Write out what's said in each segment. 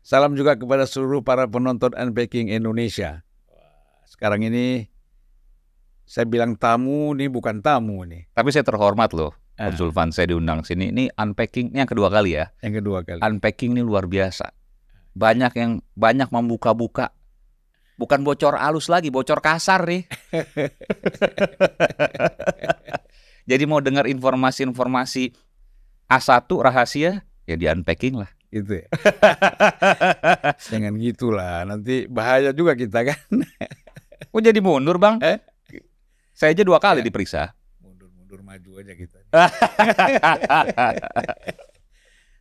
Salam juga kepada seluruh para penonton Unpacking Indonesia. Sekarang ini saya bilang tamu, nih bukan tamu nih. Tapi saya terhormat loh, Coach Zulfan, saya diundang sini. Ini Unpacking, ini yang kedua kali ya. Yang kedua kali. Unpacking ini luar biasa. Banyak membuka-buka. Bukan bocor halus lagi, bocor kasar nih. Jadi mau dengar informasi-informasi A1 rahasia, ya di Unpacking lah. Gitu ya. Jangan gitulah, nanti bahaya juga kita kan. Oh jadi mundur bang? Saya aja 2 kali diperiksa. Mundur maju aja kita.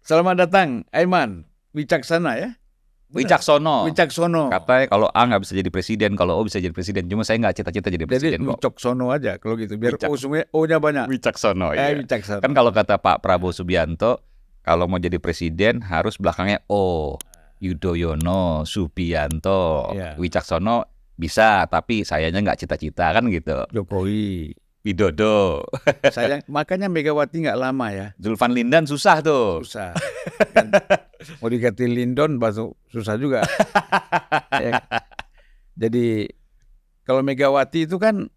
Selamat datang Aiman Wicaksana ya. Wicaksono. Katanya kalau A nggak bisa jadi presiden, kalau O bisa jadi presiden. Cuma saya nggak cita-cita jadi presiden. Jadi Wicaksono aja kalau gitu. Biar O-nya banyak. Wicaksono. Ya. Wicaksono. Kan kalau kata Pak Prabowo Subianto, kalau mau jadi presiden harus belakangnya O. Yudhoyono, Subianto, Wicaksono bisa, tapi sayanya nggak cita-cita kan gitu. Jokowi, Widodo. Makanya Megawati nggak lama ya. Zulfan Lindan susah tuh. Susah. Kan, mau dikati Lindon baru susah juga. Ya. Jadi kalau Megawati itu kan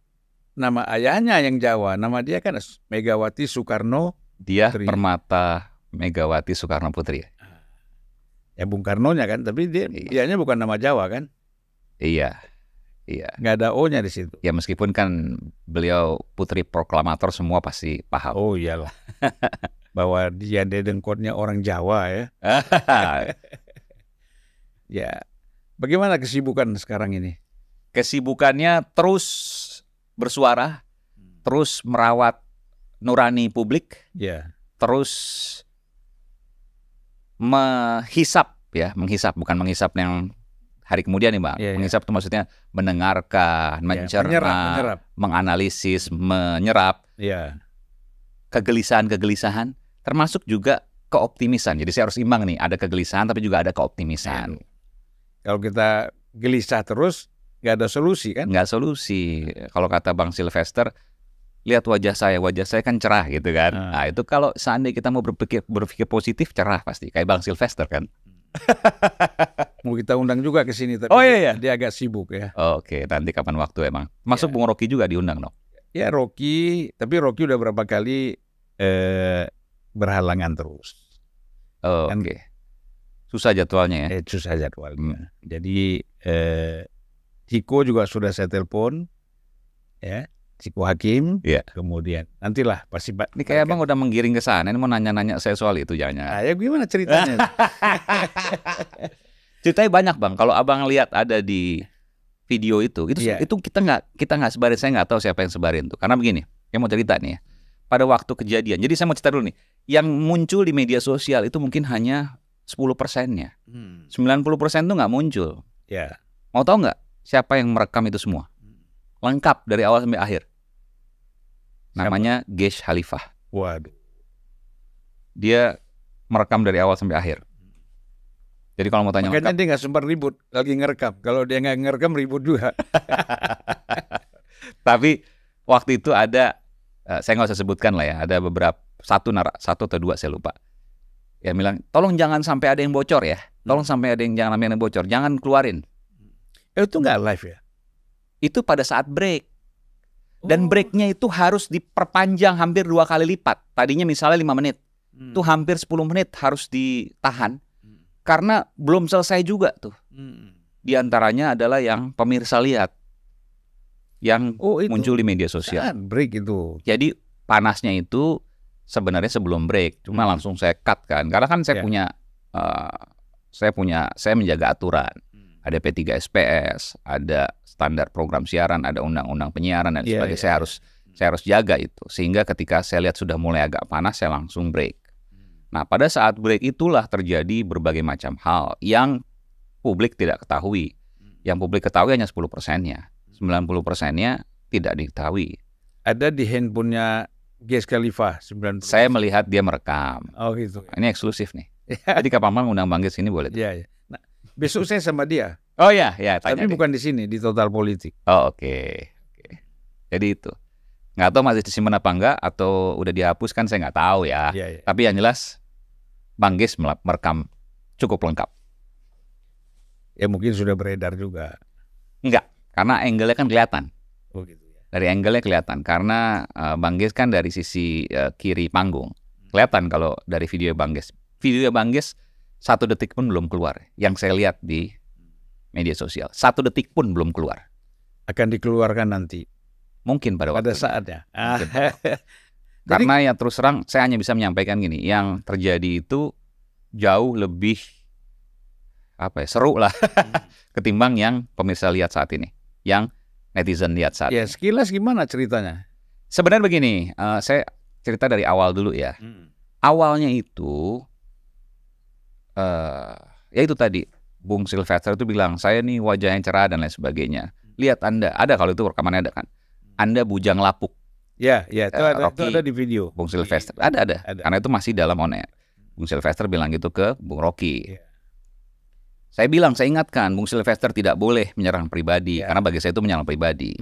nama ayahnya yang Jawa, nama dia kan Megawati Soekarno. Dia Permata Megawati Soekarno Putri. Ya Bung Karnonya kan, tapi dianya bukan nama Jawa kan? Iya. Nggak ada O-nya di situ. Ya meskipun kan beliau putri proklamator, semua pasti paham. Oh iyalah. Bahwa dia dedengkotnya orang Jawa ya. Ya. Bagaimana kesibukan sekarang ini? Kesibukannya terus bersuara, terus merawat nurani publik, terus menghisap, bukan menghisap yang hari kemudian nih bang. Menghisap itu maksudnya mendengarkan, mencerna, menganalisis, menyerap kegelisahan, termasuk juga keoptimisan. Jadi saya harus imbang nih, ada kegelisahan tapi juga ada keoptimisan. Kalau kita gelisah terus, nggak ada solusi kan? Nggak solusi. Kalau kata Bang Sylvester, lihat wajah saya kan cerah gitu kan. Nah itu kalau seandainya kita mau berpikir positif, cerah pasti. Kayak Bang Sylvester kan. Mau kita undang juga ke sini, tapi dia agak sibuk ya. Oke, nanti kapan waktu emang. Masuk Bung Rocky juga diundang dong. Ya Rocky, tapi Rocky udah berapa kali berhalangan terus. Oke. Susah jadwalnya ya. Susah jadwalnya. Jadi Ciko juga sudah saya telepon, ya. Ciko Hakim, kemudian nantilah pasti Pak. Ini kayak abang udah menggiring ke sana. Ini mau nanya-nanya saya soal itu jangan. Ya gimana ceritanya? Ceritanya banyak bang. Kalau abang lihat ada di video itu kita nggak sebarin. Saya nggak tahu siapa yang sebarin tuh. Karena begini, yang mau cerita nih ya. Pada waktu kejadian. Jadi saya mau cerita dulu nih. Yang muncul di media sosial itu mungkin hanya 10%-nya. 90% tuh nggak muncul. Mau tahu nggak siapa yang merekam itu semua? Lengkap dari awal sampai akhir. Namanya Gesh Khalifah. Waduh. Dia merekam dari awal sampai akhir. Jadi kalau mau tanya makanya dia nggak sempat ribut lagi ngerekam. Kalau dia nggak ngerekam ribut juga. Tapi waktu itu ada, saya nggak usah sebutkan lah ya. Ada beberapa satu atau dua saya lupa. Ya bilang, tolong jangan sampai ada yang bocor ya. Tolong sampai ada yang jangan yang bocor. Jangan keluarin. Itu nggak live ya? Itu pada saat break. Dan breaknya itu harus diperpanjang hampir 2 kali lipat. Tadinya misalnya 5 menit. Itu hampir 10 menit harus ditahan. Karena belum selesai juga tuh. Di antaranya adalah yang pemirsa lihat. Yang muncul di media sosial. Break itu. Jadi panasnya itu sebenarnya sebelum break. Cuma langsung saya cut kan. Karena kan saya saya menjaga aturan. Ada P3SPS, ada standar program siaran, ada undang-undang penyiaran dan sebagainya. Saya harus jaga itu. Sehingga ketika saya lihat sudah mulai agak panas, saya langsung break. Nah, pada saat break itulah terjadi berbagai macam hal yang publik tidak ketahui. Yang publik ketahui hanya 10%-nya. 90%-nya tidak diketahui. Ada di handphonenya Gesh Khalifah 90%. Saya melihat dia merekam. Oh gitu. Ini eksklusif nih. Jadi kapan-kapan undang Bang Gesh sini boleh. Iya. Nah, besok saya sama dia. Oh iya, tanya. Tapi bukan di sini, di Total Politik. Oh oke. Jadi itu. Nggak tahu masih disimpan apa enggak, atau udah dihapus kan saya nggak tahu ya. Tapi yang jelas Bang Gesh merekam cukup lengkap. Ya mungkin sudah beredar juga. Enggak, karena angle-nya kan kelihatan. Oh gitu ya. Dari angle-nya kelihatan, karena Bang Ges kan dari sisi kiri panggung. Kelihatan kalau dari video Bang Ges. Video Bang Ges 1 detik pun belum keluar. Yang saya lihat di media sosial. 1 detik pun belum keluar. Akan dikeluarkan nanti. Mungkin pada waktu. Pada saatnya. Karena ya terus terang saya hanya bisa menyampaikan gini, yang terjadi itu jauh lebih seru lah ketimbang yang pemirsa lihat saat ini, yang netizen lihat saat ini. Sekilas gimana ceritanya? Sebenarnya begini, saya cerita dari awal dulu ya. Awalnya itu, ya itu tadi, Bung Sylvester itu bilang, saya nih wajah yang cerah dan lain sebagainya. Lihat Anda, ada kalau itu rekamannya ada kan, Anda bujang lapuk. Ya, itu ada di video. Bung Sylvester, ada. Karena itu masih dalam on air. Bung Sylvester bilang gitu ke Bung Rocky. Saya bilang, saya ingatkan, Bung Sylvester tidak boleh menyerang pribadi, karena bagi saya itu menyerang pribadi.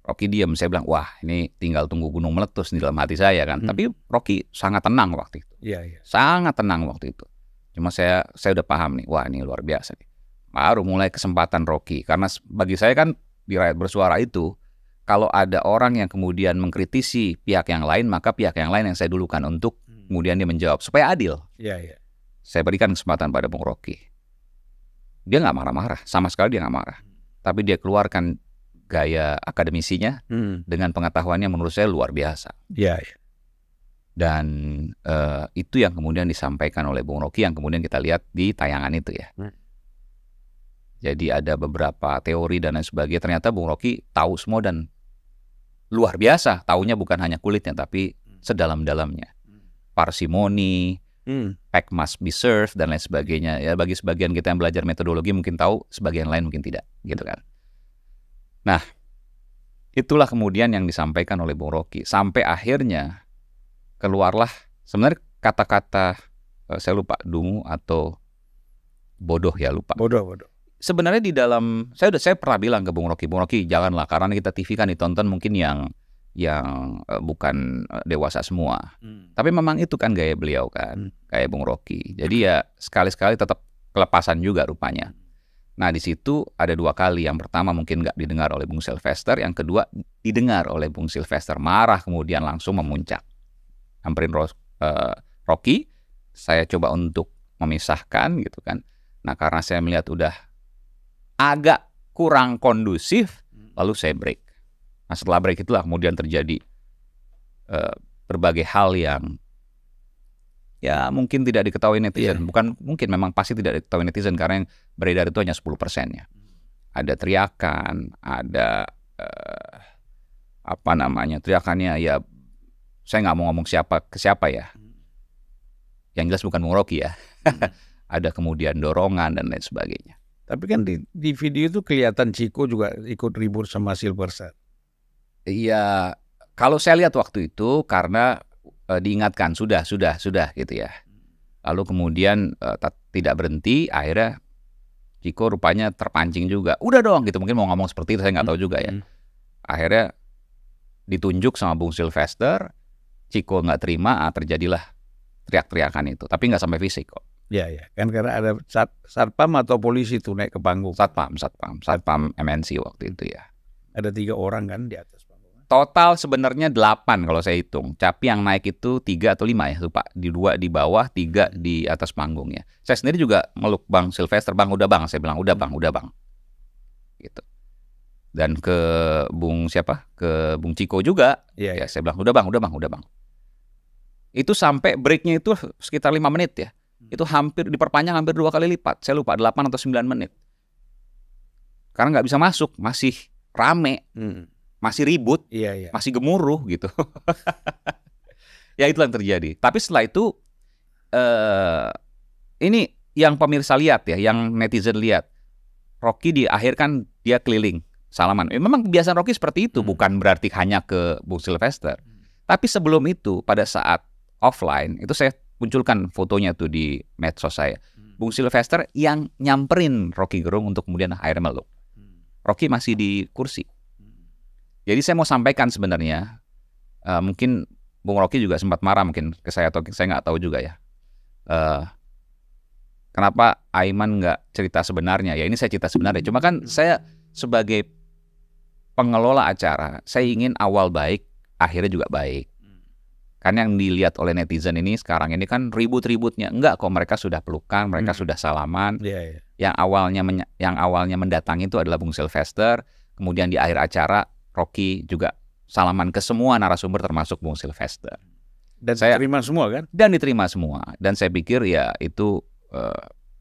Rocky diam, saya bilang, wah ini tinggal tunggu gunung meletus di dalam hati saya kan. Tapi Rocky sangat tenang waktu itu. Sangat tenang waktu itu. Cuma saya udah paham nih, wah ini luar biasa nih. Baru mulai kesempatan Rocky, karena bagi saya kan di Rakyat Bersuara itu, kalau ada orang yang kemudian mengkritisi pihak yang lain, maka pihak yang lain yang saya dulukan untuk kemudian dia menjawab supaya adil. Saya berikan kesempatan pada Bung Rocky. Dia nggak marah-marah, sama sekali dia nggak marah. Tapi dia keluarkan gaya akademisinya dengan pengetahuannya menurut saya luar biasa. Dan itu yang kemudian disampaikan oleh Bung Rocky yang kemudian kita lihat di tayangan itu ya. Jadi ada beberapa teori dan lain sebagainya. Ternyata Bung Rocky tahu semua dan luar biasa. Taunya bukan hanya kulitnya tapi sedalam-dalamnya. Parsimoni, pack must be served dan lain sebagainya. Ya bagi sebagian kita yang belajar metodologi mungkin tahu, sebagian lain mungkin tidak, gitu kan. Nah, itulah kemudian yang disampaikan oleh Bung Rocky. Sampai akhirnya keluarlah sebenarnya kata-kata saya lupa dungu atau bodoh ya, lupa. Bodoh. Sebenarnya di dalam saya pernah bilang ke Bung Rocky janganlah, karena kita TV kan ditonton mungkin yang bukan dewasa semua. Tapi memang itu kan gaya beliau kan, kayak Bung Rocky. Jadi ya sekali-sekali tetap kelepasan juga rupanya. Nah di situ ada 2 kali. Yang pertama mungkin nggak didengar oleh Bung Sylvester, yang kedua didengar oleh Bung Sylvester, marah kemudian langsung memuncak. Samperin Rocky, saya coba untuk memisahkan gitu kan. Nah karena saya melihat udah agak kurang kondusif, lalu saya break. Nah setelah break itulah kemudian terjadi berbagai hal yang ya mungkin tidak diketahui netizen. Bukan mungkin, memang pasti tidak diketahui netizen karena yang beredar itu hanya 10% ya. Ada teriakan, ada teriakannya ya, saya nggak mau ngomong siapa ke siapa ya. Yang jelas bukan Bung Rocky ya. Ada kemudian dorongan dan lain sebagainya. Tapi kan di video itu kelihatan Chico juga ikut ribut sama Sylvester. Iya, kalau saya lihat waktu itu karena diingatkan sudah gitu ya. Lalu kemudian tidak berhenti, akhirnya Chico rupanya terpancing juga. Udah dong gitu, mungkin mau ngomong seperti itu, saya nggak tahu juga ya. Akhirnya ditunjuk sama Bung Sylvester, Chico nggak terima, terjadilah teriak-teriakan itu. Tapi nggak sampai fisik kok. Iya, kan karena ada satpam atau polisi tuh naik ke panggung. Satpam MNC waktu itu ya. Ada 3 orang kan di atas panggung. Total sebenarnya 8 kalau saya hitung. Tapi yang naik itu 3 atau 5 ya, lupa. 2 di bawah, 3 di atas panggung ya. Saya sendiri juga meluk Bang Sylvester, Bang udah Bang, saya bilang udah Bang. Gitu. Dan ke Bung Ke Bung Chico juga. Ya saya bilang udah Bang. Itu sampai breaknya itu sekitar 5 menit ya. Itu diperpanjang hampir 2 kali lipat. Saya lupa 8 atau 9 menit. Karena nggak bisa masuk, masih rame, masih ribut, masih gemuruh gitu. Ya itulah yang terjadi. Tapi setelah itu, ini yang pemirsa lihat ya, yang netizen lihat. Rocky di akhir kan dia keliling, salaman. Memang kebiasaan Rocky seperti itu, bukan berarti hanya ke Bung Sylvester. Tapi sebelum itu, pada saat offline, itu saya munculkan fotonya tuh di medsos saya. Bung Sylvester yang nyamperin Rocky Gerung untuk kemudian akhirnya meluk. Rocky masih di kursi. Jadi saya mau sampaikan sebenarnya, mungkin Bung Rocky juga sempat marah mungkin ke saya atau saya nggak tahu juga ya. kenapa Aiman nggak cerita sebenarnya? Ya ini saya cerita sebenarnya. Cuma kan saya sebagai pengelola acara, saya ingin awal baik, akhirnya juga baik. Kan yang dilihat oleh netizen ini sekarang ini kan ribut-ributnya. Enggak kok, mereka sudah pelukan, mereka sudah salaman. Yang awalnya mendatangi itu adalah Bung Sylvester. Kemudian di akhir acara Rocky juga salaman ke semua narasumber termasuk Bung Sylvester. Dan diterima semua kan? Dan diterima semua. Dan saya pikir ya itu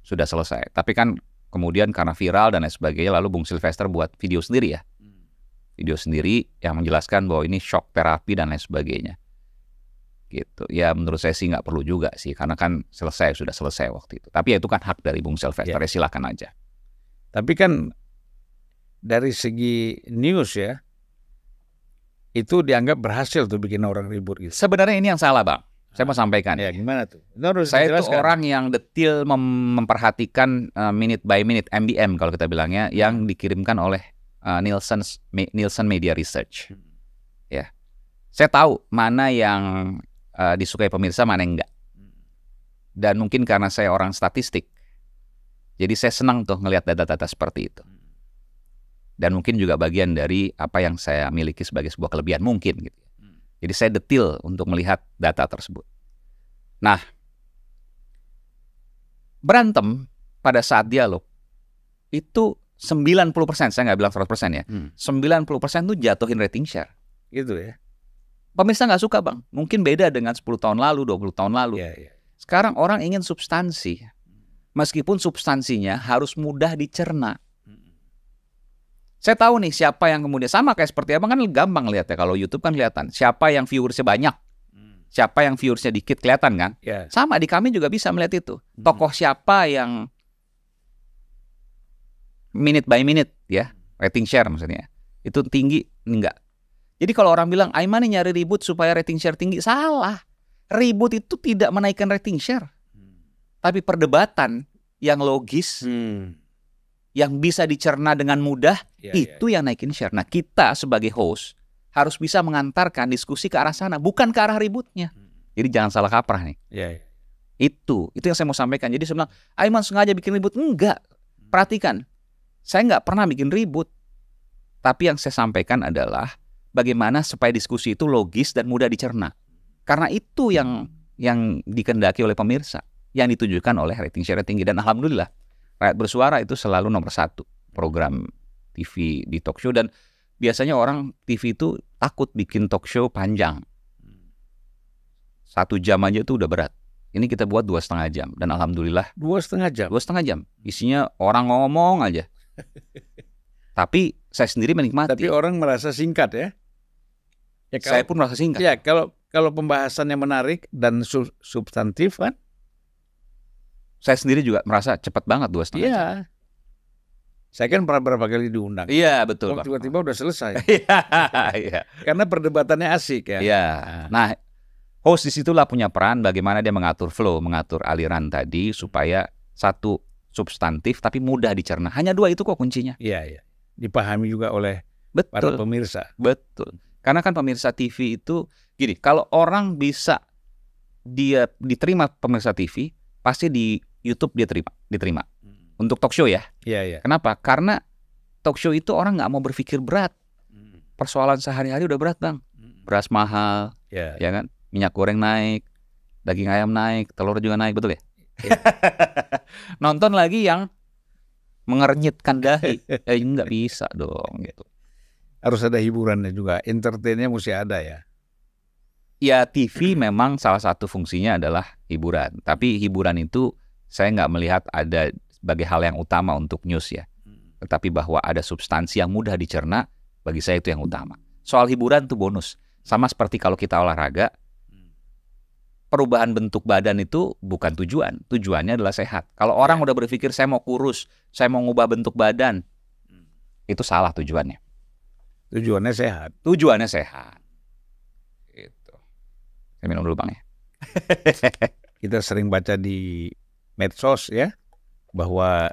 sudah selesai. Tapi kan kemudian karena viral dan lain sebagainya, lalu Bung Sylvester buat video sendiri ya. Video sendiri yang menjelaskan bahwa ini shock terapi dan lain sebagainya. Gitu. Ya menurut saya sih nggak perlu juga sih. Karena kan sudah selesai waktu itu. Tapi ya itu kan hak dari Bung Sylvester. Ya silakan aja. Tapi kan dari segi news ya, itu dianggap berhasil tuh bikin orang ribut gitu. Sebenarnya ini yang salah, Bang. Saya mau sampaikan. Ya gimana tuh? Saya itu orang yang detil memperhatikan minute by minute, MBM kalau kita bilangnya, yang dikirimkan oleh Nielsen Media Research. Ya, saya tahu mana yang disukai pemirsa, mana yang enggak. Dan mungkin karena saya orang statistik, jadi saya senang tuh ngelihat data-data seperti itu. Dan mungkin juga bagian dari apa yang saya miliki sebagai sebuah kelebihan mungkin gitu. Jadi saya detil untuk melihat data tersebut. Nah, berantem pada saat dialog itu 90%, saya nggak bilang 100% ya. 90% tuh jatuhin rating share. Gitu ya. Pemirsa nggak suka, Bang. Mungkin beda dengan 10 tahun lalu, 20 tahun lalu. Sekarang orang ingin substansi. Meskipun substansinya harus mudah dicerna. Saya tahu nih siapa yang kemudian sama kayak seperti Abang kan gampang lihat ya, kalau YouTube kan kelihatan siapa yang viewersnya banyak, siapa yang viewersnya dikit kelihatan kan. Sama di kami juga bisa melihat itu. Tokoh siapa yang minute by minute ya, rating share maksudnya itu tinggi enggak. Jadi kalau orang bilang Aiman nyari ribut supaya rating share tinggi, salah. Ribut itu tidak menaikkan rating share, tapi perdebatan yang logis. Yang bisa dicerna dengan mudah, itu yang naikin share. Nah, kita sebagai host harus bisa mengantarkan diskusi ke arah sana, bukan ke arah ributnya. Jadi jangan salah kaprah nih. Itu yang saya mau sampaikan. Jadi saya bilang, Aiman sengaja bikin ribut. Enggak. Perhatikan, saya nggak pernah bikin ribut. Tapi yang saya sampaikan adalah bagaimana supaya diskusi itu logis dan mudah dicerna. Karena itu yang dikehendaki oleh pemirsa, yang ditujukan oleh rating share tinggi. Dan alhamdulillah, Rakyat Bersuara itu selalu nomor 1 program TV di talk show. Dan biasanya orang TV itu takut bikin talk show panjang. 1 jam aja itu udah berat. Ini kita buat 2,5 jam. Dan alhamdulillah 2,5 jam? 2,5 jam. Isinya orang ngomong aja. Tapi saya sendiri menikmati. Tapi orang merasa singkat ya? Saya pun merasa singkat. Ya, kalau pembahasannya menarik dan substantif kan? Saya sendiri juga merasa cepat banget 2,5 jam. Saya kan pernah berapa kali diundang. Iya, betul. Tiba-tiba udah selesai. Iya. Karena perdebatannya asik ya. Iya. Nah, host disitulah punya peran bagaimana dia mengatur flow, mengatur aliran tadi supaya satu substantif tapi mudah dicerna. Hanya 2 itu kok kuncinya. Iya. Dipahami juga oleh para pemirsa. Betul. Karena kan pemirsa TV itu gini, kalau orang bisa dia diterima pemirsa TV, pasti di YouTube dia diterima. Untuk talk show ya. Iya. Kenapa? Karena talk show itu orang nggak mau berpikir berat. Persoalan sehari-hari udah berat, Bang. Beras mahal, ya kan? Minyak goreng naik, daging ayam naik, telur juga naik, betul ya? Nonton lagi yang mengernyitkan dahi, nggak bisa dong gitu. Harus ada hiburannya juga, entertainnya mesti ada ya. Ya TV memang salah satu fungsinya adalah hiburan. Tapi hiburan itu saya nggak melihat ada sebagai hal yang utama untuk news ya. Tetapi bahwa ada substansi yang mudah dicerna, bagi saya itu yang utama. Soal hiburan itu bonus. Sama seperti kalau kita olahraga, perubahan bentuk badan itu bukan tujuan. Tujuannya adalah sehat. Kalau orang udah berpikir saya mau kurus, saya mau ngubah bentuk badan, itu salah tujuannya. Tujuannya sehat. Tujuannya sehat. Saya minum dulu, Bang ya. Kita sering baca di medsos ya, bahwa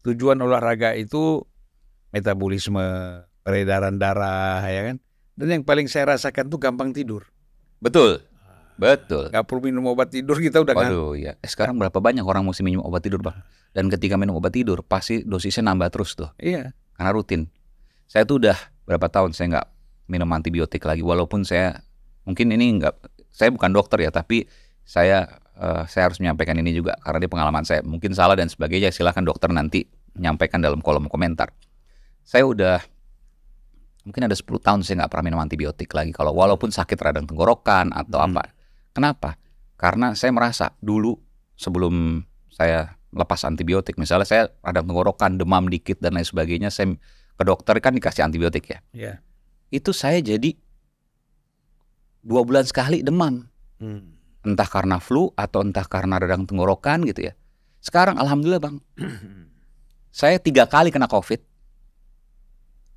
tujuan olahraga itu metabolisme, peredaran darah ya kan. Dan yang paling saya rasakan tuh gampang tidur. Betul. Betul. Nggak perlu minum obat tidur, kita udah Waduh, ya. Sekarang berapa banyak orang mesti minum obat tidur, Bang? Dan ketika minum obat tidur, pasti dosisnya nambah terus tuh. Iya. Karena rutin. Saya tuh udah berapa tahun saya nggak minum antibiotik lagi. Walaupun saya, mungkin ini nggak, saya bukan dokter ya, tapi saya harus menyampaikan ini juga. Karena di pengalaman saya, mungkin salah dan sebagainya, silahkan dokter nanti menyampaikan dalam kolom komentar. Saya udah, mungkin ada 10 tahun saya nggak pernah minum antibiotik lagi. Kalau walaupun sakit radang tenggorokan atau apa. Kenapa? Karena saya merasa dulu sebelum saya lepas antibiotik, misalnya saya radang tenggorokan, demam dikit dan lain sebagainya, saya ke dokter kan dikasih antibiotik ya. Iya. Itu saya jadi 2 bulan sekali demam. Entah karena flu atau entah karena radang tenggorokan gitu ya. Sekarang alhamdulillah, Bang. Saya 3 kali kena COVID.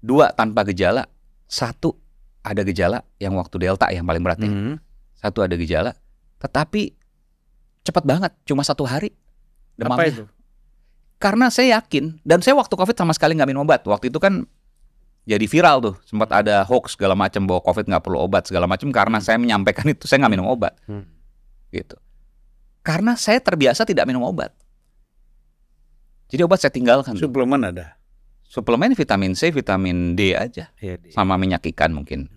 2 tanpa gejala, 1 ada gejala yang waktu Delta yang paling berat ya. 1 ada gejala, tetapi cepat banget, cuma 1 hari demamnya. Apa itu? Karena saya yakin, dan saya waktu COVID sama sekali nggak minum obat. Waktu itu kan jadi viral tuh, sempat ada hoax segala macam bahwa COVID nggak perlu obat segala macam. Karena saya menyampaikan itu, saya nggak minum obat, gitu. Karena saya terbiasa tidak minum obat. Jadi obat saya tinggalkan. Suplemen ada? Suplemen vitamin C, vitamin D aja, sama minyak ikan mungkin.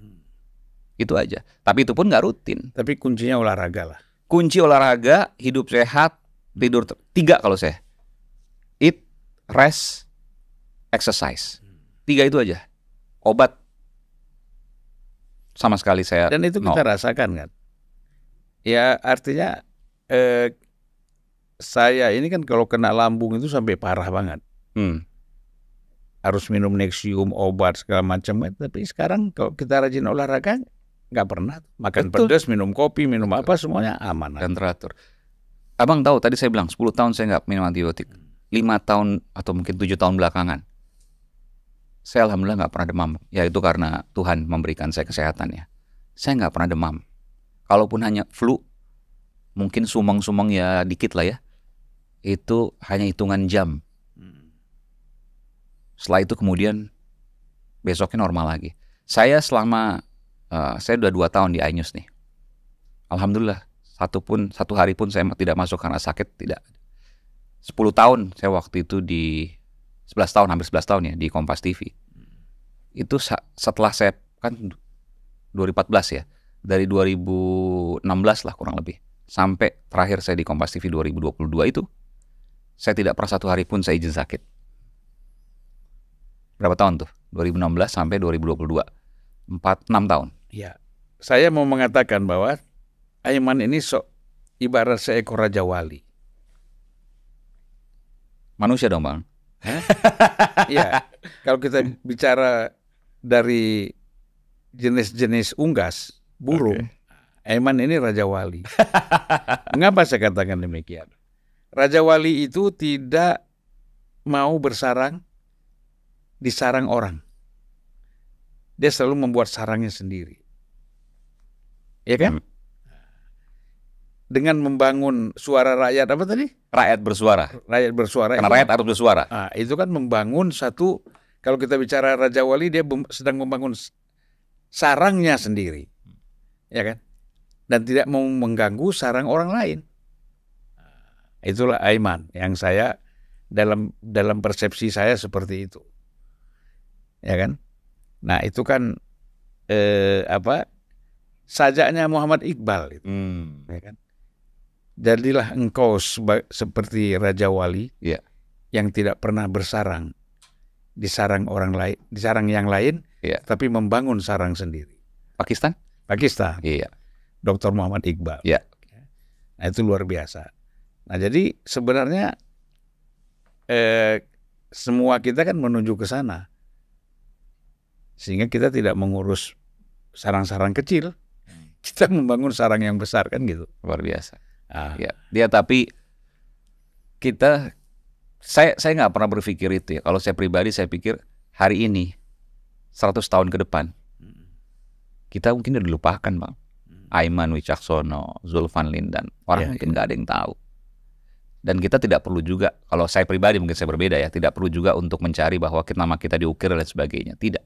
Itu aja. Tapi itu pun nggak rutin. Tapi kuncinya olahraga lah. Kunci olahraga, hidup sehat, tidur 3 kalau saya. Eat, rest, exercise. 3 itu aja. Obat sama sekali saya. Dan itu kita rasakan kan. Ya artinya saya ini kan kalau kena lambung itu sampai parah banget. Harus minum Nexium, obat segala macam. Tapi sekarang kalau kita rajin olahraga, nggak pernah makan pedas, minum kopi, minum apa, semuanya aman dan teratur. Abang tahu tadi saya bilang 10 tahun saya nggak minum antibiotik. 5 tahun atau mungkin 7 tahun belakangan saya alhamdulillah nggak pernah demam. Ya itu karena Tuhan memberikan saya kesehatan ya. Saya nggak pernah demam. Kalaupun hanya flu, mungkin sumeng-sumeng ya dikit lah ya. Itu hanya hitungan jam. Setelah itu kemudian besoknya normal lagi. Saya selama saya udah 2 tahun di iNews nih. Alhamdulillah, 1 hari pun saya tidak masuk karena sakit, tidak. 10 tahun saya waktu itu di 11 tahun, hampir 11 tahun ya di Kompas TV. Itu setelah saya kan 2014 ya. Dari 2016 lah kurang lebih. Sampai terakhir saya di Kompas TV 2022 itu, saya tidak pernah 1 hari pun saya izin sakit. Berapa tahun tuh? 2016 sampai 2022. 6 tahun. Ya, saya mau mengatakan bahwa Aiman ini ibarat seekor raja wali. Manusia dong, Bang. Iya, kalau kita bicara dari jenis-jenis unggas, burung, Aiman ini raja wali. Mengapa saya katakan demikian? Raja wali itu tidak mau bersarang di sarang orang. Dia selalu membuat sarangnya sendiri. Ya kan? Dengan membangun suara rakyat, apa tadi? Rakyat bersuara. Rakyat bersuara. Karena rakyat harus bersuara. Nah, itu kan membangun satu, kalau kita bicara Raja Wali, dia sedang membangun sarangnya sendiri. Ya kan? Dan tidak mau mengganggu sarang orang lain. Itulah Aiman yang saya dalam persepsi saya seperti itu. Ya kan? Nah, itu kan sajaknya Muhammad Iqbal itu. Ya kan? Jadilah engkau seperti Raja Wali yang tidak pernah bersarang di sarang orang lain, di sarang yang lain, tapi membangun sarang sendiri. Pakistan? Iya. Dr. Muhammad Iqbal. Iya. Nah, itu luar biasa. Nah, jadi sebenarnya semua kita kan menuju ke sana. Sehingga kita tidak mengurus sarang-sarang kecil. Kita membangun sarang yang besar kan gitu. Luar biasa. Ya, dia tapi saya nggak pernah berpikir itu ya. Kalau saya pribadi saya pikir hari ini 100 tahun ke depan kita mungkin udah dilupakan, Bang. Aiman Wicaksono, Zulfan Lindan, orang mungkin nggak ada yang tahu. Dan kita tidak perlu juga, kalau saya pribadi mungkin saya berbeda ya, tidak perlu juga untuk mencari bahwa nama kita diukir dan sebagainya. Tidak.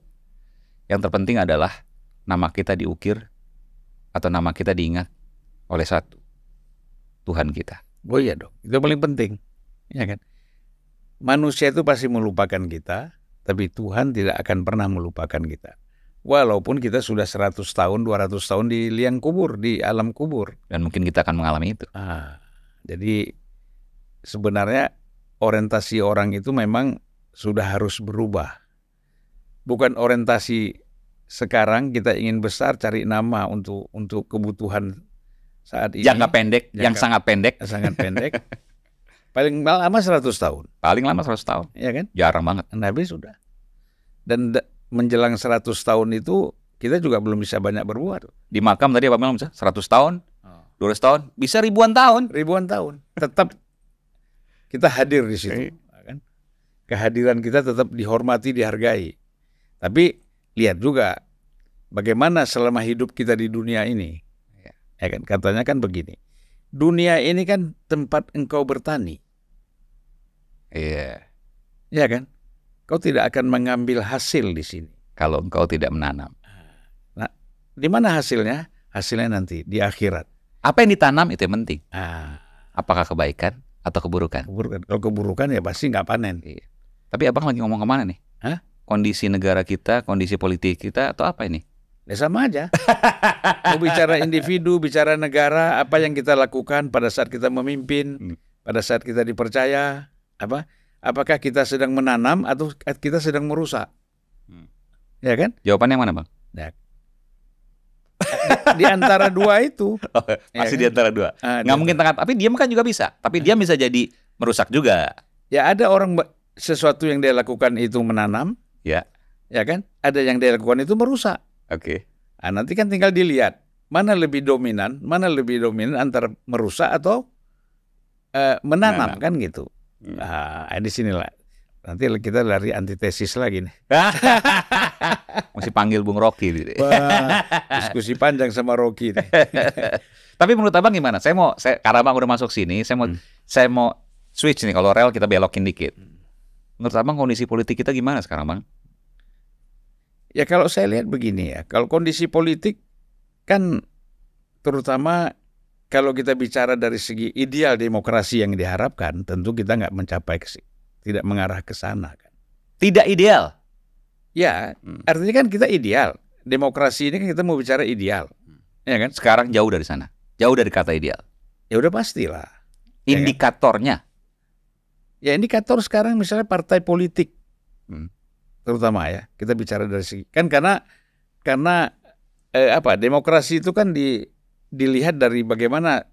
Yang terpenting adalah nama kita diukir atau nama kita diingat oleh satu, Tuhan kita. Oh iya dong, itu paling penting, ya kan? Manusia itu pasti melupakan kita, tapi Tuhan tidak akan pernah melupakan kita. Walaupun kita sudah 100 tahun, 200 tahun di liang kubur, di alam kubur. Dan mungkin kita akan mengalami itu. Jadi sebenarnya orientasi orang itu memang sudah harus berubah. Bukan orientasi sekarang kita ingin besar, cari nama untuk kebutuhan saat ini. Jangka pendek, yang sangat pendek. Sangat pendek. Paling lama 100 tahun. Paling lama 100 tahun. Ya kan? Jarang banget. Nabi sudah. Dan menjelang 100 tahun itu kita juga belum bisa banyak berbuat. Di makam tadi apa bilang bisa 100 tahun, 200 tahun, bisa ribuan tahun. Ribuan tahun. Tetap kita hadir di situ. Kan? Kehadiran kita tetap dihormati, dihargai. Tapi lihat juga bagaimana selama hidup kita di dunia ini. Ya kan? Katanya kan begini. Dunia ini kan tempat engkau bertani. Iya. Ya kan? Kau tidak akan mengambil hasil di sini kalau engkau tidak menanam. Nah, di mana hasilnya? Hasilnya nanti di akhirat. Apa yang ditanam itu yang penting. Apakah kebaikan atau keburukan? Keburukan. Kalau keburukan ya pasti nggak panen. Iya. Tapi abang lagi ngomong kemana nih? Kondisi negara kita, kondisi politik kita, atau apa ini? Ya sama aja. Mau bicara individu, bicara negara, apa yang kita lakukan pada saat kita memimpin, pada saat kita dipercaya, apakah kita sedang menanam atau kita sedang merusak? Ya kan? Jawabannya mana, Bang? Ya. Di antara dua itu. Masih di antara dua. Nggak mungkin tengah, tapi dia kan juga bisa. Tapi dia bisa jadi merusak juga. Ya ada orang sesuatu yang dia lakukan itu menanam. Ya. Ya kan? Ada yang dia lakukan itu merusak. Oke. Nanti kan tinggal dilihat mana lebih dominan antara merusak atau menanam kan gitu. Di sinilah nanti kita lari antitesis lagi nih. Mesti panggil Bung Rocky. Diskusi panjang sama Rocky nih. Tapi menurut abang gimana? Karena abang udah masuk sini, saya mau switch nih. Kalau rel kita belokin dikit. Menurut abang kondisi politik kita gimana sekarang, Bang? Ya kalau saya lihat begini ya, kalau kondisi politik kan terutama kalau kita bicara dari segi ideal demokrasi yang diharapkan, tentu kita nggak mencapai tidak mengarah ke sana kan. Tidak ideal? Ya, artinya kan kita ideal. Demokrasi ini kan kita mau bicara ideal, ya kan? Sekarang jauh dari sana, jauh dari kata ideal. Ya udah pastilah. Indikatornya? Ya indikator sekarang misalnya partai politik. Terutama ya kita bicara dari segi kan karena demokrasi itu kan dilihat dari bagaimana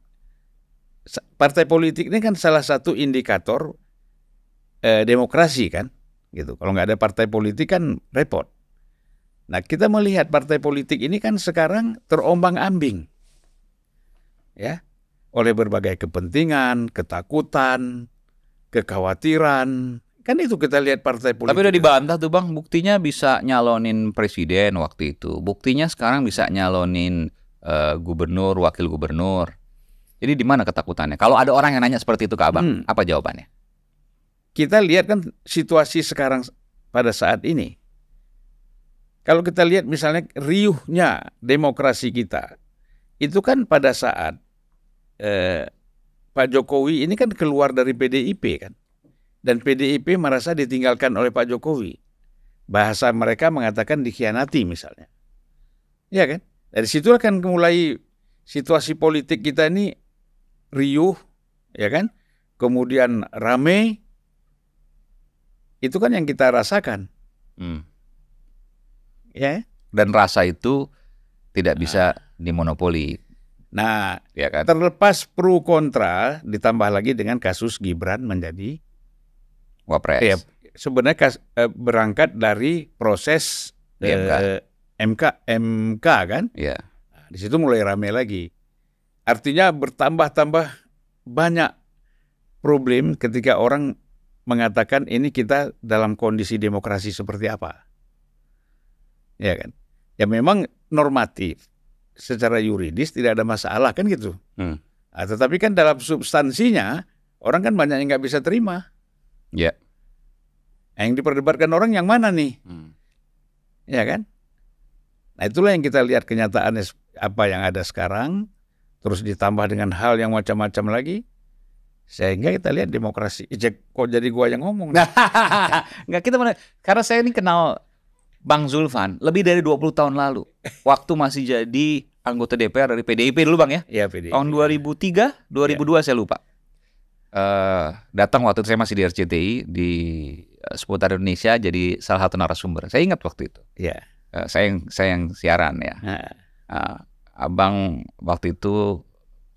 partai politik ini kan salah satu indikator demokrasi kan gitu. Kalau nggak ada partai politik kan repot. Nah kita melihat partai politik ini kan sekarang terombang-ambing ya oleh berbagai kepentingan, ketakutan, kekhawatiran. Kan itu kita lihat partai politik. Tapi udah dibantah tuh Bang, buktinya bisa nyalonin presiden waktu itu. Buktinya sekarang bisa nyalonin gubernur, wakil gubernur. Jadi di mana ketakutannya? Kalau ada orang yang nanya seperti itu ke Abang, apa jawabannya? Kita lihat kan situasi sekarang pada saat ini. Kalau kita lihat misalnya riuhnya demokrasi kita, itu kan pada saat Pak Jokowi ini kan keluar dari PDIP kan. Dan PDIP merasa ditinggalkan oleh Pak Jokowi. Bahasa mereka mengatakan dikhianati misalnya. Ya kan? Dari situ akan mulai situasi politik kita ini riuh, ya kan? Kemudian rame. Itu kan yang kita rasakan. Ya. Dan rasa itu tidak bisa dimonopoli. Nah, ya kan? Terlepas pro kontra, ditambah lagi dengan kasus Gibran menjadi Wapres. Ya, sebenarnya berangkat dari proses MK kan? Ya. Di situ mulai rame lagi. Artinya bertambah-tambah banyak problem ketika orang mengatakan ini kita dalam kondisi demokrasi seperti apa. Ya kan? Ya memang normatif secara yuridis tidak ada masalah kan gitu. Tetapi kan dalam substansinya orang kan banyak yang nggak bisa terima. Ya. Yang diperdebatkan orang yang mana nih? Ya kan? Nah itulah yang kita lihat kenyataannya apa yang ada sekarang. terus ditambah dengan hal yang macam-macam lagi, sehingga kita lihat demokrasi. Kok jadi gua yang ngomong? Nggak, karena saya ini kenal Bang Zulfan lebih dari 20 tahun lalu. Waktu masih jadi anggota DPR dari PDIP dulu Bang ya? Iya, PDIP. Tahun 2003, 2002 saya lupa. Datang waktu itu saya masih di RCTI di seputar Indonesia jadi salah satu narasumber. Saya ingat waktu itu. Iya. Saya yang siaran ya. Abang waktu itu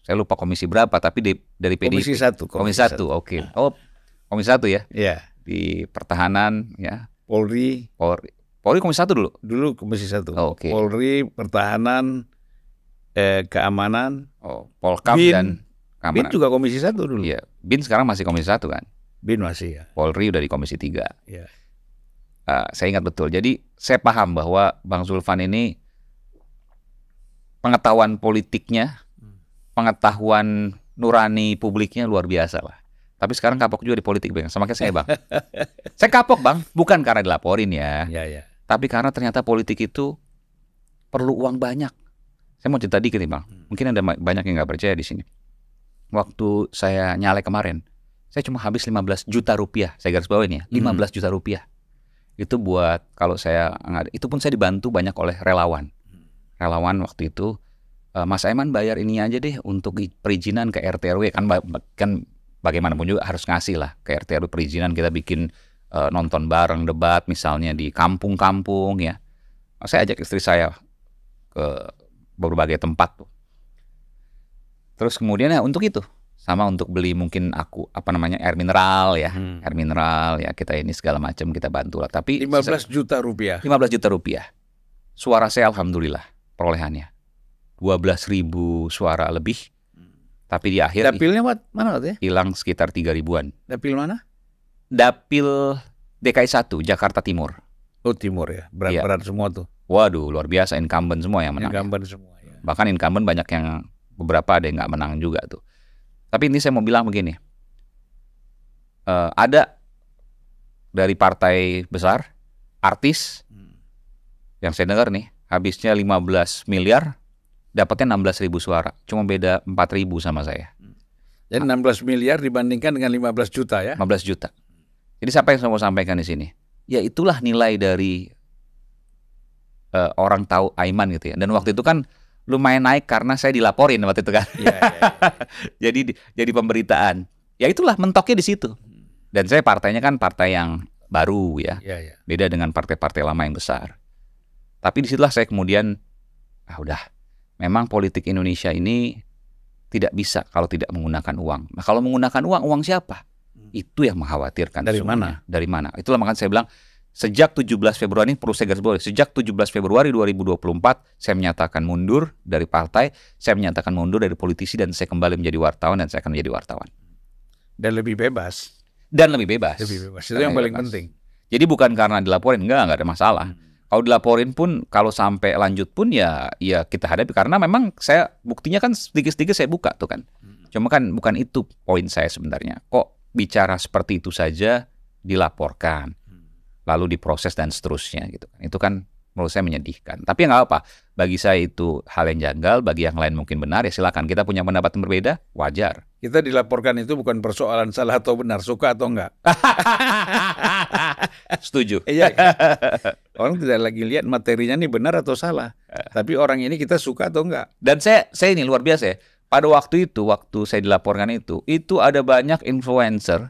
saya lupa komisi berapa, tapi dari PDIP. Komisi 1. Oke. Oh, komisi 1 ya? Iya. Di pertahanan ya. Polri komisi 1 dulu? Dulu komisi 1. Oke. Polri, pertahanan, keamanan, Polkam dan keamanan. BIN juga komisi 1 dulu. Iya. BIN sekarang masih komisi 1 kan? BIN masih ya. Polri udah di komisi 3. Iya. Saya ingat betul. Jadi saya paham bahwa Bang Zulfan ini pengetahuan politiknya, pengetahuan nurani publiknya luar biasa lah. Tapi sekarang kapok juga di politik Bang. Sama kayak saya Bang. Saya kapok Bang, bukan karena dilaporin ya. Iya. Tapi karena ternyata politik itu perlu uang banyak. Saya mau cerita dikit nih Bang. Mungkin ada banyak yang nggak percaya di sini. Waktu saya nyalek kemarin, saya cuma habis 15 juta rupiah. Saya garis bawain ya, 15 juta rupiah. Itu buat kalau saya itu pun saya dibantu banyak oleh relawan. Relawan waktu itu, Mas Aiman bayar ini aja deh untuk perizinan ke RT RW kan bagaimanapun juga harus ngasih lah ke RT RW perizinan, kita bikin nonton bareng debat misalnya di kampung-kampung ya. Saya ajak istri saya ke berbagai tempat tuh. Terus kemudian ya untuk itu sama untuk beli mungkin air mineral ya. Air mineral ya, kita ini segala macam kita bantu lah. Tapi 15 juta rupiah. 15 juta rupiah. Suara saya alhamdulillah perolehannya 12.000 suara lebih. Tapi di akhir dapilnya mana tuh ya? Hilang sekitar 3.000-an. Dapil mana? Dapil DKI 1 Jakarta Timur. Oh, Timur ya. Berat semua tuh. Waduh, luar biasa, incumbent semua yang menang. Incumbent semua ya. Bahkan incumbent banyak yang beberapa ada yang nggak menang juga tuh. Tapi ini saya mau bilang begini. Ada dari partai besar, artis yang saya dengar nih, habisnya 15 miliar, dapatnya 16.000 suara. Cuma beda 4.000 sama saya. Jadi 16 miliar dibandingkan dengan 15 juta ya? 15 juta. Jadi siapa yang saya mau sampaikan di sini? Ya itulah nilai dari orang tahu Aiman gitu ya. Dan waktu itu kan lumayan naik karena saya dilaporin waktu itu kan. Ya. Jadi pemberitaan. Ya itulah mentoknya di situ. Dan saya partainya kan partai yang baru ya. Beda dengan partai-partai lama yang besar. Tapi disitulah saya kemudian udah, memang politik Indonesia ini tidak bisa kalau tidak menggunakan uang. Nah kalau menggunakan uang siapa? Itu yang mengkhawatirkan. Dari mana? Dari mana? Itulah makanya saya bilang sejak 17 Februari, perlu saya garis bawahi, sejak 17 Februari 2024 saya menyatakan mundur dari partai, saya menyatakan mundur dari politisi, dan saya kembali menjadi wartawan, dan saya akan menjadi wartawan. Dan lebih bebas. Lebih bebas. Itu yang paling penting. Jadi bukan karena dilaporin, enggak ada masalah. Kalau dilaporin pun, kalau sampai lanjut pun ya kita hadapi, karena memang saya buktinya kan sedikit-sedikit saya buka tuh kan. Cuma kan bukan itu poin saya sebenarnya. Kok bicara seperti itu saja dilaporkan, lalu diproses dan seterusnya gitu. Itu kan menurut saya menyedihkan. Tapi nggak apa, bagi saya itu hal yang janggal, bagi yang lain mungkin benar, ya silakan. Kita punya pendapat yang berbeda, wajar. Kita dilaporkan itu bukan persoalan salah atau benar, suka atau enggak. Setuju. Iya. Orang tidak lagi lihat materinya nih benar atau salah. Tapi orang ini kita suka atau enggak. Dan saya ini luar biasa ya. Pada waktu itu, waktu saya dilaporkan itu ada banyak influencer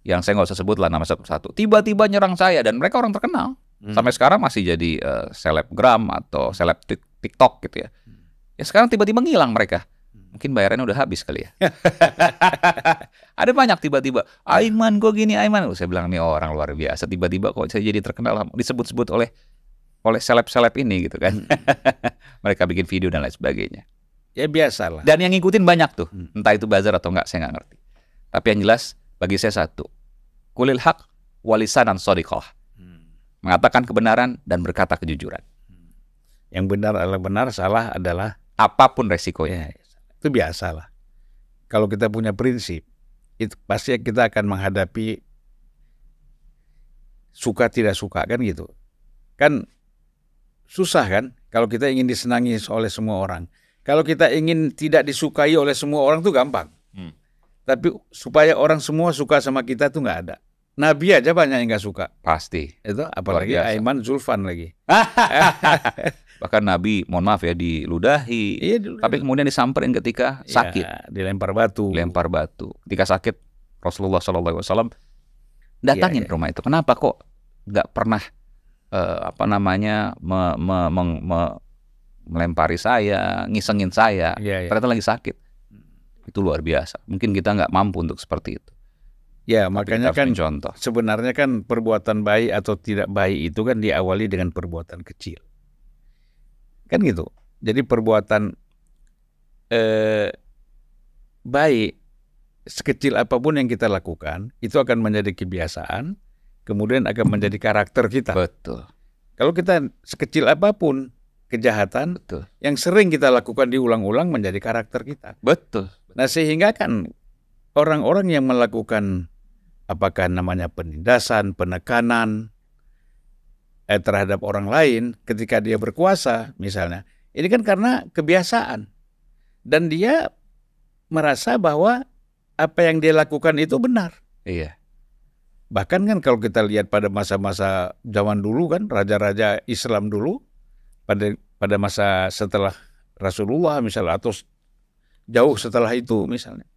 yang saya nggak usah sebut lah nama satu-satu, tiba-tiba nyerang saya, dan mereka orang terkenal. Sampai sekarang masih jadi selebgram atau seleb TikTok gitu ya. Ya sekarang tiba-tiba ngilang mereka. Mungkin bayarannya udah habis kali ya. Ada banyak tiba-tiba, Aiman kok gini Aiman. Saya bilang nih orang luar biasa, tiba-tiba kok saya jadi terkenal, disebut-sebut oleh seleb-seleb ini gitu kan. Mereka bikin video dan lain sebagainya. Ya biasalah. Dan yang ngikutin banyak tuh. Entah itu buzzer atau enggak, saya nggak ngerti. Tapi yang jelas bagi saya satu, kulil haq walisanan shodiqah. Mengatakan kebenaran dan berkata kejujuran. Yang benar adalah benar, salah adalah apapun resikonya. Itu biasalah. Kalau kita punya prinsip, itu pasti kita akan menghadapi suka tidak suka kan gitu. Kan susah kan kalau kita ingin disenangi oleh semua orang. Kalau kita ingin tidak disukai oleh semua orang tuh gampang. Tapi supaya orang semua suka sama kita tuh nggak ada. Nabi aja banyak yang nggak suka. Pasti. Itu apalagi Aiman Zulfan lagi. Bahkan Nabi, mohon maaf ya, diludahi. Iya, tapi kemudian disamperin ketika sakit. Ya, dilempar batu. Lempar batu. Ketika sakit, Rasulullah SAW datangin rumah itu. Kenapa kok nggak pernah melempari saya, ngisengin saya? Ternyata lagi sakit. Itu luar biasa. Mungkin kita nggak mampu untuk seperti itu. Ya, makanya kan contoh. Sebenarnya kan perbuatan baik atau tidak baik itu kan diawali dengan perbuatan kecil. Kan gitu. Jadi perbuatan baik sekecil apapun yang kita lakukan itu akan menjadi kebiasaan, kemudian akan menjadi karakter kita. Betul. Kalau kita sekecil apapun kejahatan, betul, yang sering kita lakukan diulang-ulang menjadi karakter kita. Betul. Nah, sehingga kan orang-orang yang melakukan apakah namanya penindasan, penekanan terhadap orang lain ketika dia berkuasa misalnya, ini kan karena kebiasaan. Dan dia merasa bahwa apa yang dia lakukan itu benar. Iya. Bahkan kan kalau kita lihat pada masa-masa zaman dulu kan, raja-raja Islam dulu, pada masa setelah Rasulullah misalnya, atau jauh setelah itu misalnya,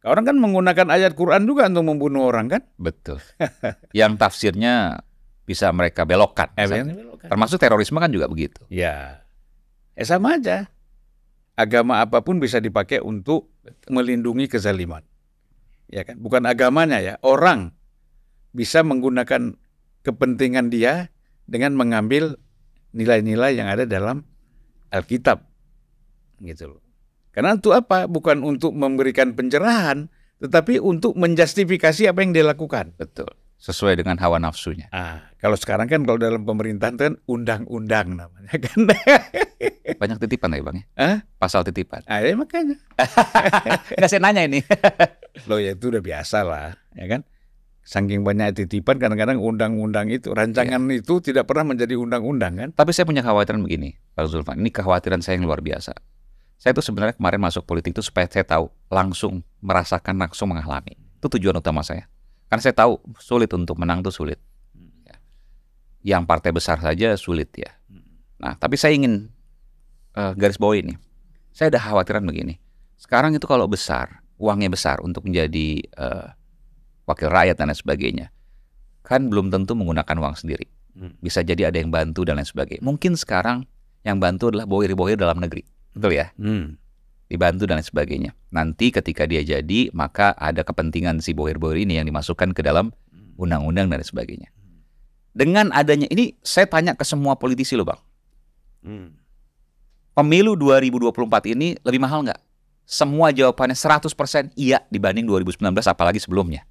orang kan menggunakan ayat Quran juga untuk membunuh orang kan? Betul. Yang tafsirnya bisa mereka belokkan. Termasuk terorisme kan juga begitu. Ya, sama aja. Agama apapun bisa dipakai untuk melindungi kezaliman. Ya kan? Bukan agamanya ya, orang bisa menggunakan kepentingan dia dengan mengambil nilai-nilai yang ada dalam Alkitab. Gitu loh. Karena untuk apa? Bukan untuk memberikan pencerahan, tetapi untuk menjustifikasi apa yang dia lakukan. Betul. Sesuai dengan hawa nafsunya. Kalau sekarang kan kalau dalam pemerintahan kan undang-undang namanya kan. Banyak titipan ya Bang ya? Pasal titipan. Ya makanya. Nggak, saya nanya ini. Loh ya itu udah biasa lah, ya kan? Saking banyak titipan kadang-kadang undang-undang itu, rancangan itu tidak pernah menjadi undang-undang kan? Tapi saya punya kekhawatiran begini, Pak Zulfan. Ini kekhawatiran saya yang luar biasa. Saya tuh sebenarnya kemarin masuk politik itu supaya saya tahu, langsung merasakan, langsung mengalami. Itu tujuan utama saya. Karena saya tahu sulit untuk menang itu sulit. Yang partai besar saja sulit ya. Nah, tapi saya ingin garis bawahi ini. Saya ada khawatiran begini. Sekarang itu kalau besar, uangnya besar untuk menjadi wakil rakyat dan lain sebagainya, kan belum tentu menggunakan uang sendiri. Bisa jadi ada yang bantu dan lain sebagainya. Mungkin sekarang yang bantu adalah bohir-bohir dalam negeri. Betul ya? Dibantu dan lain sebagainya. Nanti ketika dia jadi, maka ada kepentingan si bohir-bohir ini yang dimasukkan ke dalam undang-undang dan lain sebagainya. Dengan adanya ini, saya tanya ke semua politisi loh Bang. Pemilu 2024 ini lebih mahal nggak? Semua jawabannya 100% iya dibanding 2019 apalagi sebelumnya.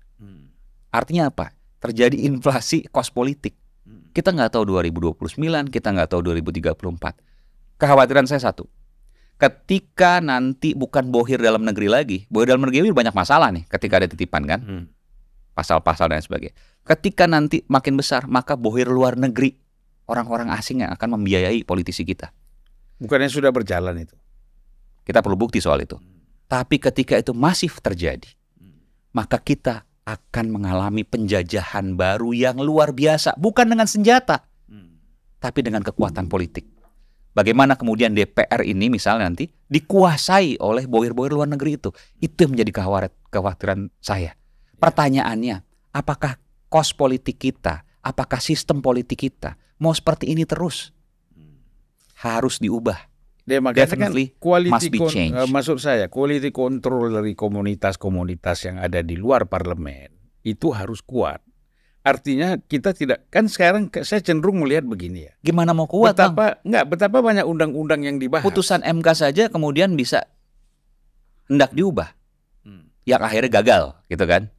Artinya apa? Terjadi inflasi kos politik. Kita nggak tahu 2029, kita nggak tahu 2034. Kekhawatiran saya satu. Ketika nanti bukan bohir dalam negeri lagi, bohir dalam negeri banyak masalah nih ketika ada titipan kan, pasal-pasal dan sebagainya. Ketika nanti makin besar, maka bohir luar negeri, orang-orang asing yang akan membiayai politisi kita. Bukannya sudah berjalan itu? Kita perlu bukti soal itu. Tapi ketika itu masih terjadi, maka kita akan mengalami penjajahan baru yang luar biasa, bukan dengan senjata, tapi dengan kekuatan politik. Bagaimana kemudian DPR ini misalnya nanti dikuasai oleh bohir-bohir luar negeri itu yang menjadi kekhawatiran saya. Pertanyaannya, apakah kos politik kita, apakah sistem politik kita mau seperti ini terus? Harus diubah. Makanya kan maksud saya quality control dari komunitas-komunitas yang ada di luar parlemen itu harus kuat. Artinya kita tidak, kan sekarang saya cenderung melihat begini ya. Gimana mau kuat, betapa banyak undang-undang yang dibahas. Putusan MK saja kemudian bisa hendak diubah. Yang akhirnya gagal, gitu kan.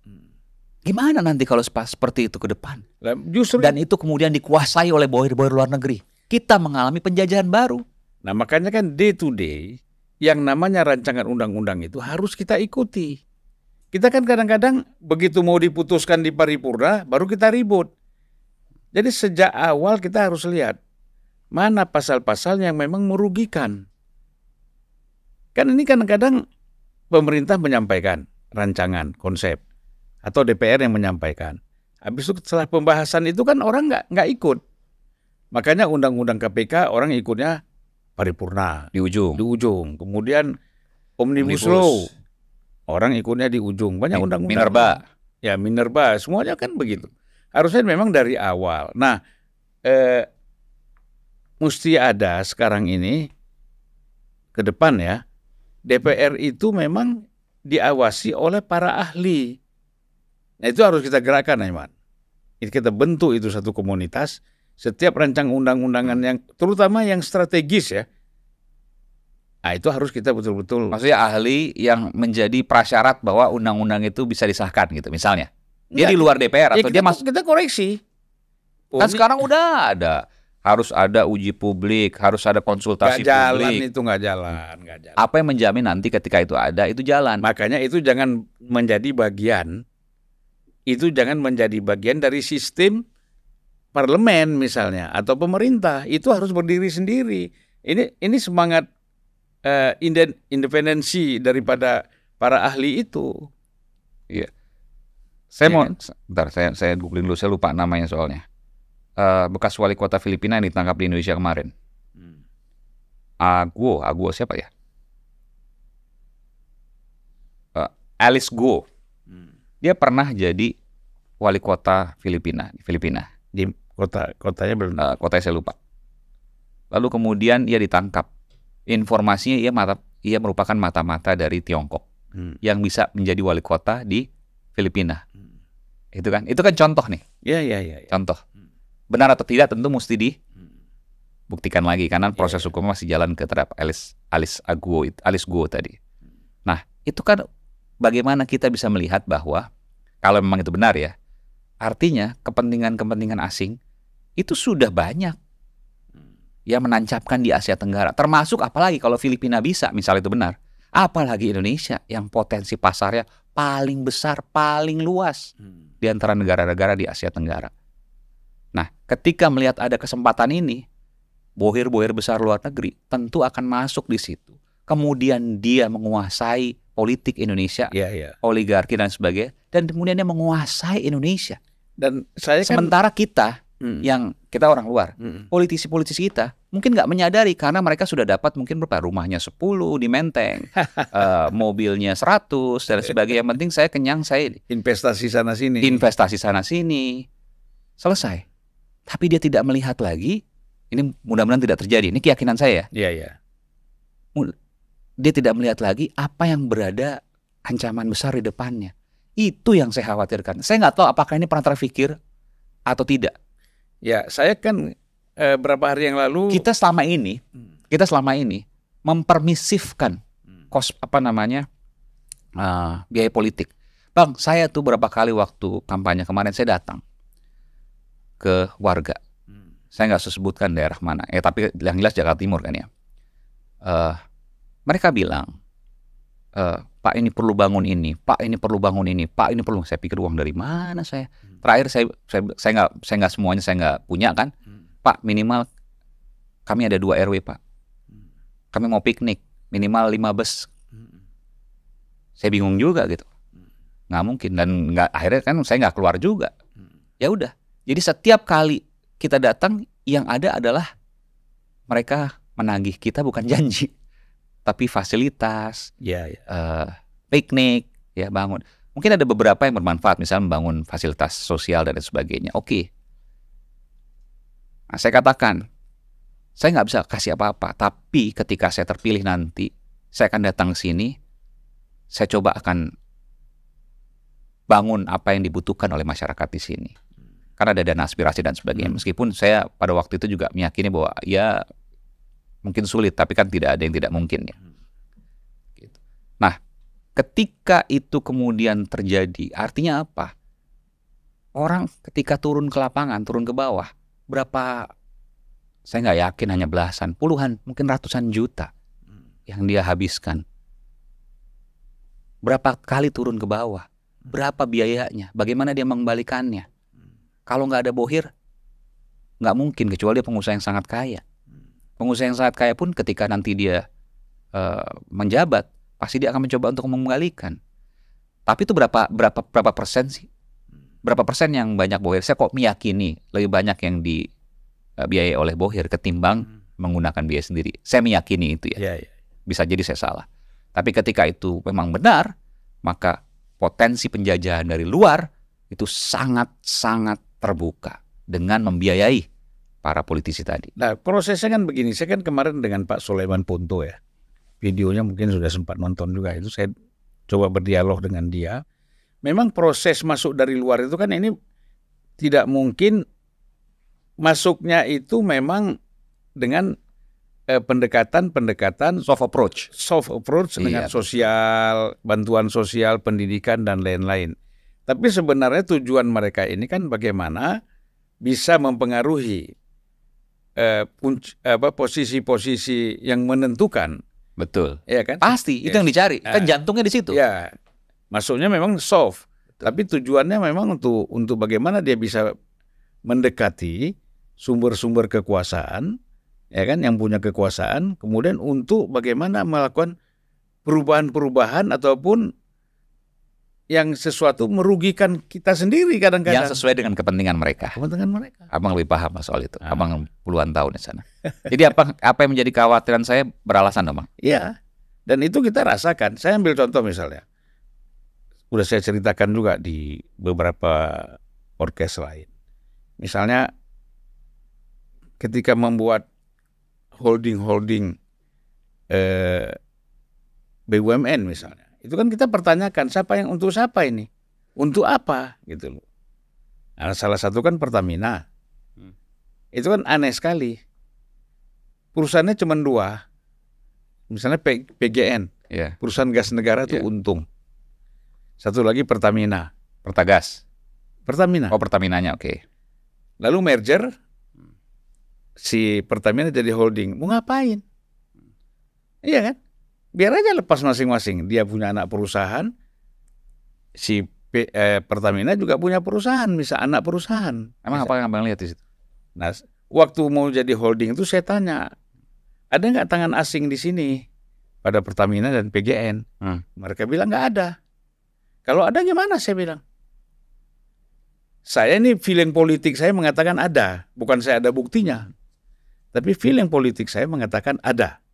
Gimana nanti kalau seperti itu ke depan? Dan itu kemudian dikuasai oleh bohir-bohir luar negeri. Kita mengalami penjajahan baru. Nah makanya kan day to day, yang namanya rancangan undang-undang itu harus kita ikuti. Kita kan kadang-kadang begitu mau diputuskan di paripurna, baru kita ribut. Jadi sejak awal kita harus lihat mana pasal-pasal yang memang merugikan. Kan ini kadang-kadang pemerintah menyampaikan rancangan konsep atau DPR yang menyampaikan. Habis itu setelah pembahasan itu kan orang nggak ikut. Makanya undang-undang KPK orang ikutnya paripurna Di ujung. Kemudian Omnibus Law orang ikutnya di ujung. Banyak undang-undang. Minerba. Ya Minerba, semuanya kan begitu. Harusnya memang dari awal. Nah, mesti ada sekarang ini ke depan ya, DPR itu memang diawasi oleh para ahli. Nah itu harus kita gerakkan, Aiman. Kita bentuk itu satu komunitas. Setiap rancang undang-undangan yang terutama yang strategis ya, nah itu harus kita betul-betul. Maksudnya ahli yang menjadi prasyarat bahwa undang-undang itu bisa disahkan gitu, misalnya. Dia di luar DPR atau dia masuk. Kita koreksi. Kan sekarang udah ada. Harus ada uji publik, harus ada konsultasi publik. Nggak jalan. Apa yang menjamin nanti ketika itu ada, itu jalan. Makanya itu jangan menjadi bagian. Itu jangan menjadi bagian dari sistem parlemen misalnya atau pemerintah. Itu harus berdiri sendiri. Ini semangat independensi daripada para ahli itu. Iya. Saya mau bentar, saya googling dulu, saya lupa namanya soalnya. Bekas wali kota Filipina yang ditangkap di Indonesia kemarin. Aguo siapa ya? Alice Guo. Dia pernah jadi wali kota Filipina. Di kotanya belum. Kotanya saya lupa. Lalu kemudian ia ditangkap. Informasinya ia merupakan mata-mata dari Tiongkok yang bisa menjadi wali kota di Filipina. Itu kan contoh nih. Iya. Contoh. Benar atau tidak tentu mesti dibuktikan lagi karena proses hukumnya masih jalan ke terhadap Alice Guo tadi. Nah, itu kan bagaimana kita bisa melihat bahwa kalau memang itu benar ya, artinya kepentingan-kepentingan asing itu sudah banyak yang menancapkan di Asia Tenggara. Termasuk apalagi kalau Filipina bisa, misalnya itu benar. Apalagi Indonesia yang potensi pasarnya paling besar, paling luas di antara negara-negara di Asia Tenggara. Nah, ketika melihat ada kesempatan ini, bohir-bohir besar luar negeri tentu akan masuk di situ. Kemudian dia menguasai politik Indonesia, oligarki dan sebagainya, dan kemudian dia menguasai Indonesia. Dan sementara kita yang kita orang luar, politisi-politisi kita mungkin nggak menyadari karena mereka sudah dapat mungkin berapa rumahnya 10 di Menteng, mobilnya 100 dan sebagainya. Yang penting saya kenyang, saya investasi sana sini, selesai. Tapi dia tidak melihat lagi, ini mudah-mudahan tidak terjadi, ini keyakinan saya. Iya. Dia tidak melihat lagi apa yang berada ancaman besar di depannya. Itu yang saya khawatirkan. Saya nggak tahu apakah ini pernah terpikir atau tidak. Ya, saya kan beberapa hari yang lalu kita selama ini mempermisifkan biaya politik. Bang, saya tuh berapa kali waktu kampanye kemarin saya datang ke warga. Saya nggak sebutkan daerah mana. Tapi yang jelas Jakarta Timur kan ya. Mereka bilang, Pak ini perlu bangun ini, Pak ini perlu bangun ini, Pak ini perlu. Saya pikir uang dari mana saya? Terakhir saya nggak semuanya saya nggak punya kan. Pak minimal kami ada 2 RW Pak. Kami mau piknik minimal 5 bus. Saya bingung juga gitu. Nggak mungkin dan akhirnya kan saya nggak keluar juga. Ya udah. Jadi setiap kali kita datang yang ada adalah mereka menagih kita bukan janji, tapi fasilitas, piknik, ya bangun. Mungkin ada beberapa yang bermanfaat, misalnya membangun fasilitas sosial dan sebagainya. Oke. Nah, saya katakan, saya nggak bisa kasih apa-apa, tapi ketika saya terpilih nanti, saya akan datang ke sini, saya coba akan bangun apa yang dibutuhkan oleh masyarakat di sini. Karena ada dana aspirasi dan sebagainya. Meskipun saya pada waktu itu juga meyakini bahwa ya mungkin sulit, tapi kan tidak ada yang tidak mungkin ya. Gitu. Nah, ketika itu kemudian terjadi, artinya apa? Orang ketika turun ke lapangan, turun ke bawah, berapa? Saya nggak yakin hanya belasan, puluhan, mungkin ratusan juta yang dia habiskan. Berapa kali turun ke bawah? Berapa biayanya? Bagaimana dia mengembalikannya? Kalau nggak ada bohir, nggak mungkin, kecuali dia pengusaha yang sangat kaya. Pengusaha yang sangat kaya pun ketika nanti dia menjabat, pasti dia akan mencoba untuk mengembalikan. Tapi itu berapa persen sih? Berapa persen yang banyak bohir? Saya kok meyakini lebih banyak yang dibiayai oleh bohir ketimbang menggunakan biaya sendiri. Saya meyakini itu ya. Bisa jadi saya salah. Tapi ketika itu memang benar, maka potensi penjajahan dari luar itu sangat-sangat terbuka dengan membiayai para politisi tadi. Nah, prosesnya kan begini. Saya kan kemarin dengan Pak Sulaiman Ponto ya. Videonya mungkin sudah sempat nonton juga. Itu saya coba berdialog dengan dia. Memang proses masuk dari luar itu kan ini tidak mungkin masuknya itu memang dengan pendekatan Soft approach dengan sosial, bantuan sosial, pendidikan dan lain-lain. Tapi sebenarnya tujuan mereka ini kan bagaimana bisa mempengaruhi posisi-posisi yang menentukan. Betul. Ya kan? Pasti itu yang dicari. Kan jantungnya di situ. Ya. Masuknya memang soft. Betul. Tapi tujuannya memang untuk bagaimana dia bisa mendekati sumber-sumber kekuasaan, ya kan, yang punya kekuasaan, kemudian untuk bagaimana melakukan perubahan-perubahan ataupun yang sesuatu merugikan kita sendiri kadang-kadang. Yang sesuai dengan kepentingan mereka. Kepentingan mereka. Abang lebih paham soal itu. Abang puluhan tahun di sana. Jadi apa yang menjadi kekhawatiran saya beralasan dong, Bang? Iya. Dan itu kita rasakan. Saya ambil contoh misalnya. Udah saya ceritakan juga di beberapa podcast lain. Misalnya ketika membuat holding BUMN misalnya. Itu kan kita pertanyakan untuk siapa ini? Untuk apa gitu loh. Nah, salah satu kan Pertamina. Itu kan aneh sekali. Perusahaannya cuma 2. Misalnya PGN. Perusahaan gas negara itu untung. Satu lagi Pertamina. Pertagas. Pertamina. Oh, Pertaminanya, oke. Lalu merger. Si Pertamina jadi holding. Mau ngapain? Iya kan? Biar aja lepas masing-masing. Dia punya anak perusahaan. Si Pertamina juga punya perusahaan, misal anak perusahaan. Emang apa yang Abang lihat di situ? Nah, waktu mau jadi holding itu saya tanya, ada nggak tangan asing di sini pada Pertamina dan PGN? Mereka bilang nggak ada. Kalau ada gimana? Saya bilang. Saya ini feeling politik saya mengatakan ada, bukan saya ada buktinya. Tapi feeling politik saya mengatakan ada.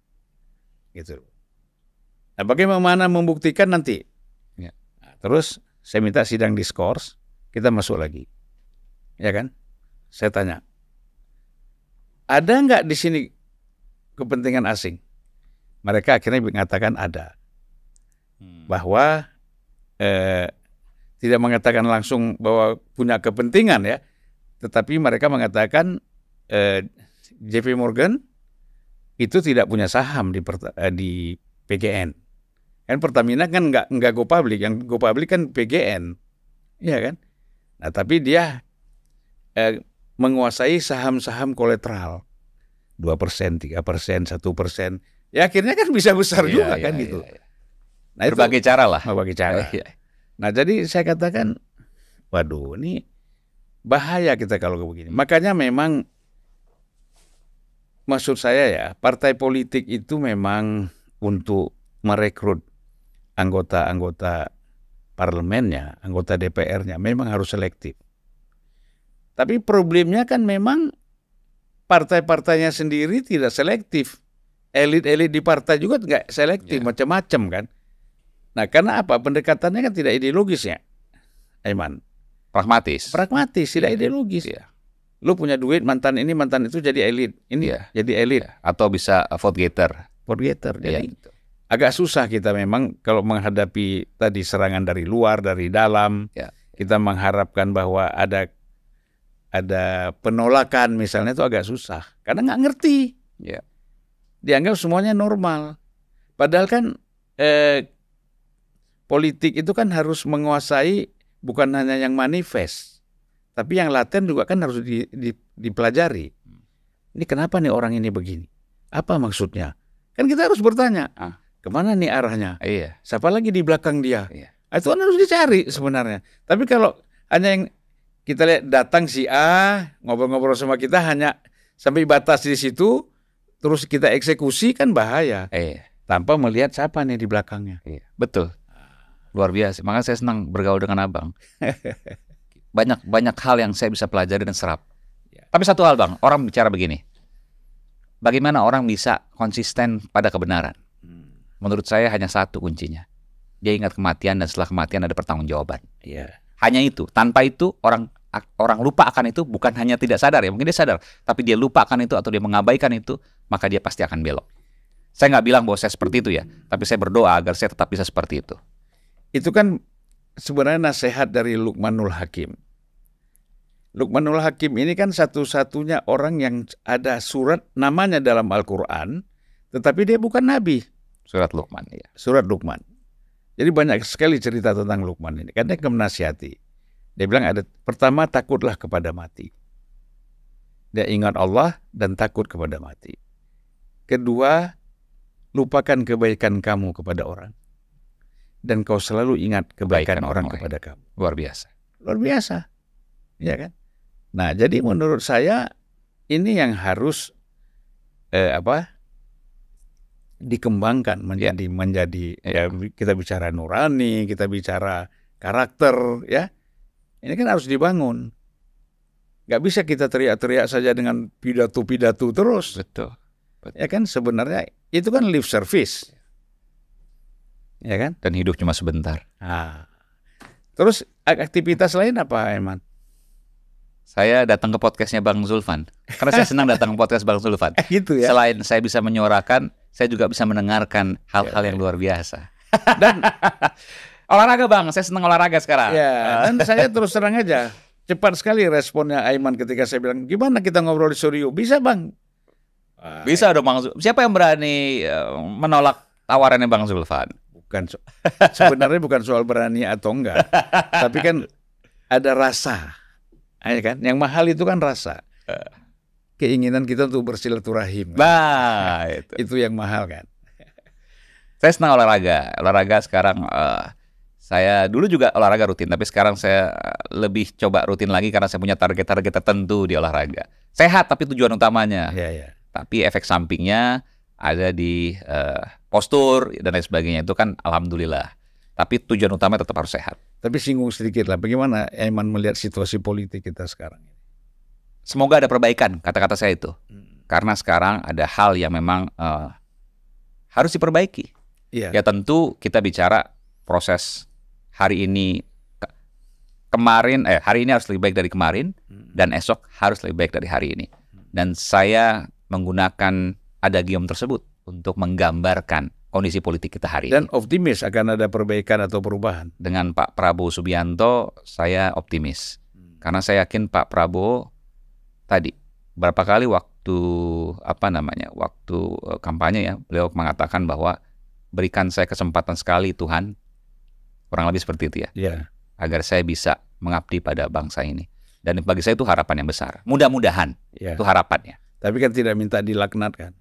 Gitu. Nah, bagaimana membuktikan nanti? Nah, terus saya minta sidang diskors, kita masuk lagi. Ya kan? Saya tanya, ada nggak di sini kepentingan asing? Mereka akhirnya mengatakan ada. Bahwa tidak mengatakan langsung bahwa punya kepentingan ya, tetapi mereka mengatakan JP Morgan itu tidak punya saham di PGN. Kan Pertamina kan nggak go public, yang go public kan PGN, ya kan? Nah tapi dia menguasai saham-saham kolateral 2%, 3%, 1%. Ya akhirnya kan bisa besar juga kan gitu. Nah, berbagai cara lah. Berbagai cara. Nah jadi saya katakan, waduh ini bahaya kita kalau begini. Makanya memang maksud saya ya, partai politik itu memang untuk merekrut anggota-anggota parlemennya, anggota DPR-nya memang harus selektif. Tapi problemnya kan memang partai-partainya sendiri tidak selektif. Elit-elit di partai juga nggak selektif, macam-macam kan. Nah karena apa? Pendekatannya kan tidak ideologis ya, Aiman. Pragmatis, tidak ideologis. Lu punya duit, mantan ini, mantan itu jadi elit. Ini jadi elit. Atau bisa vote getter. Jadi agak susah kita memang kalau menghadapi tadi serangan dari luar, dari dalam. Kita mengharapkan bahwa ada penolakan misalnya itu agak susah. Karena nggak ngerti. Dianggap semuanya normal. Padahal kan politik itu kan harus menguasai bukan hanya yang manifest, tapi yang laten juga kan harus dipelajari. Ini kenapa nih orang ini begini? Apa maksudnya? Kan kita harus bertanya, kemana nih arahnya? Siapa lagi di belakang dia? Itu kan harus dicari sebenarnya. Tapi kalau hanya yang kita lihat datang si A, ngobrol-ngobrol sama kita hanya sampai batas di situ, terus kita eksekusi kan bahaya. tanpa melihat siapa nih di belakangnya. Iya, betul. Luar biasa. Makanya saya senang bergaul dengan Abang. Banyak hal yang saya bisa pelajari dan serap. Tapi satu hal, Bang, orang bicara begini. Bagaimana orang bisa konsisten pada kebenaran? Menurut saya hanya satu kuncinya. Dia ingat kematian, dan setelah kematian ada pertanggungjawaban. Iya. Hanya itu. Tanpa itu orang lupa akan itu, bukan hanya tidak sadar ya, mungkin dia sadar, tapi dia lupa akan itu atau dia mengabaikan itu, maka dia pasti akan belok. Saya nggak bilang bahwa saya seperti itu ya, tapi saya berdoa agar saya tetap bisa seperti itu. Itu kan sebenarnya nasihat dari Luqmanul Hakim. Luqmanul Hakim ini kan satu-satunya orang yang ada surat namanya dalam Al-Quran, tetapi dia bukan nabi. Surat Luqman, ya. Surat Luqman. Jadi banyak sekali cerita tentang Luqman ini. Karena dia menasihati. Dia bilang pertama, takutlah kepada mati. Dia ingat Allah dan takut kepada mati. Kedua, lupakan kebaikan kamu kepada orang. Dan kau selalu ingat kebaikan orang kepada kamu. Luar biasa. Luar biasa. Ya kan? Nah, jadi menurut saya ini yang harus dikembangkan menjadi ya, kita bicara nurani, kita bicara karakter, ya. Ini kan harus dibangun. Gak bisa kita teriak-teriak saja dengan pidato-pidato terus. Betul. Ya kan, sebenarnya itu kan lip service. Ya kan? Dan hidup cuma sebentar. Nah. Terus aktivitas lain apa, Eman? Saya datang ke podcastnya Bang Zulfan. Karena saya senang datang ke podcast Bang Zulfan. Gitu ya. Selain saya bisa menyuarakan, saya juga bisa mendengarkan hal-hal yang luar biasa. Dan olahraga, Bang, saya senang olahraga sekarang. Ya, dan saya terus terang aja, cepat sekali responnya Aiman ketika saya bilang, gimana kita ngobrol di studio? Bisa, Bang? Bisa dong, Bang. Siapa yang berani menolak tawarannya Bang Zulfan? Sebenarnya bukan soal berani atau enggak, tapi kan ada rasa, ya kan? Yang mahal itu kan rasa. Keinginan kita untuk bersilaturahim. Nah, itu yang mahal kan. Saya senang olahraga sekarang. Saya dulu juga olahraga rutin, tapi sekarang saya lebih coba rutin lagi karena saya punya target-target tertentu di olahraga. Sehat tapi tujuan utamanya. Ya. Tapi efek sampingnya ada di postur dan lain sebagainya. Itu kan alhamdulillah. Tapi tujuan utama tetap harus sehat. Tapi singgung sedikit lah, bagaimana Aiman melihat situasi politik kita sekarang? Semoga ada perbaikan, kata-kata saya itu. Karena sekarang ada hal yang memang harus diperbaiki. Iya. Ya tentu kita bicara proses hari ini, hari ini harus lebih baik dari kemarin, dan esok harus lebih baik dari hari ini. Dan saya menggunakan adagium tersebut untuk menggambarkan kondisi politik kita hari ini. Dan optimis akan ada perbaikan atau perubahan. Dengan Pak Prabowo Subianto, saya optimis. Karena saya yakin Pak Prabowo tadi, berapa kali waktu kampanye ya, beliau mengatakan bahwa berikan saya kesempatan sekali Tuhan, kurang lebih seperti itu ya. Yeah. Agar saya bisa mengabdi pada bangsa ini. Dan bagi saya itu harapan yang besar. Mudah-mudahan itu harapannya. Tapi kan tidak minta dilaknat kan?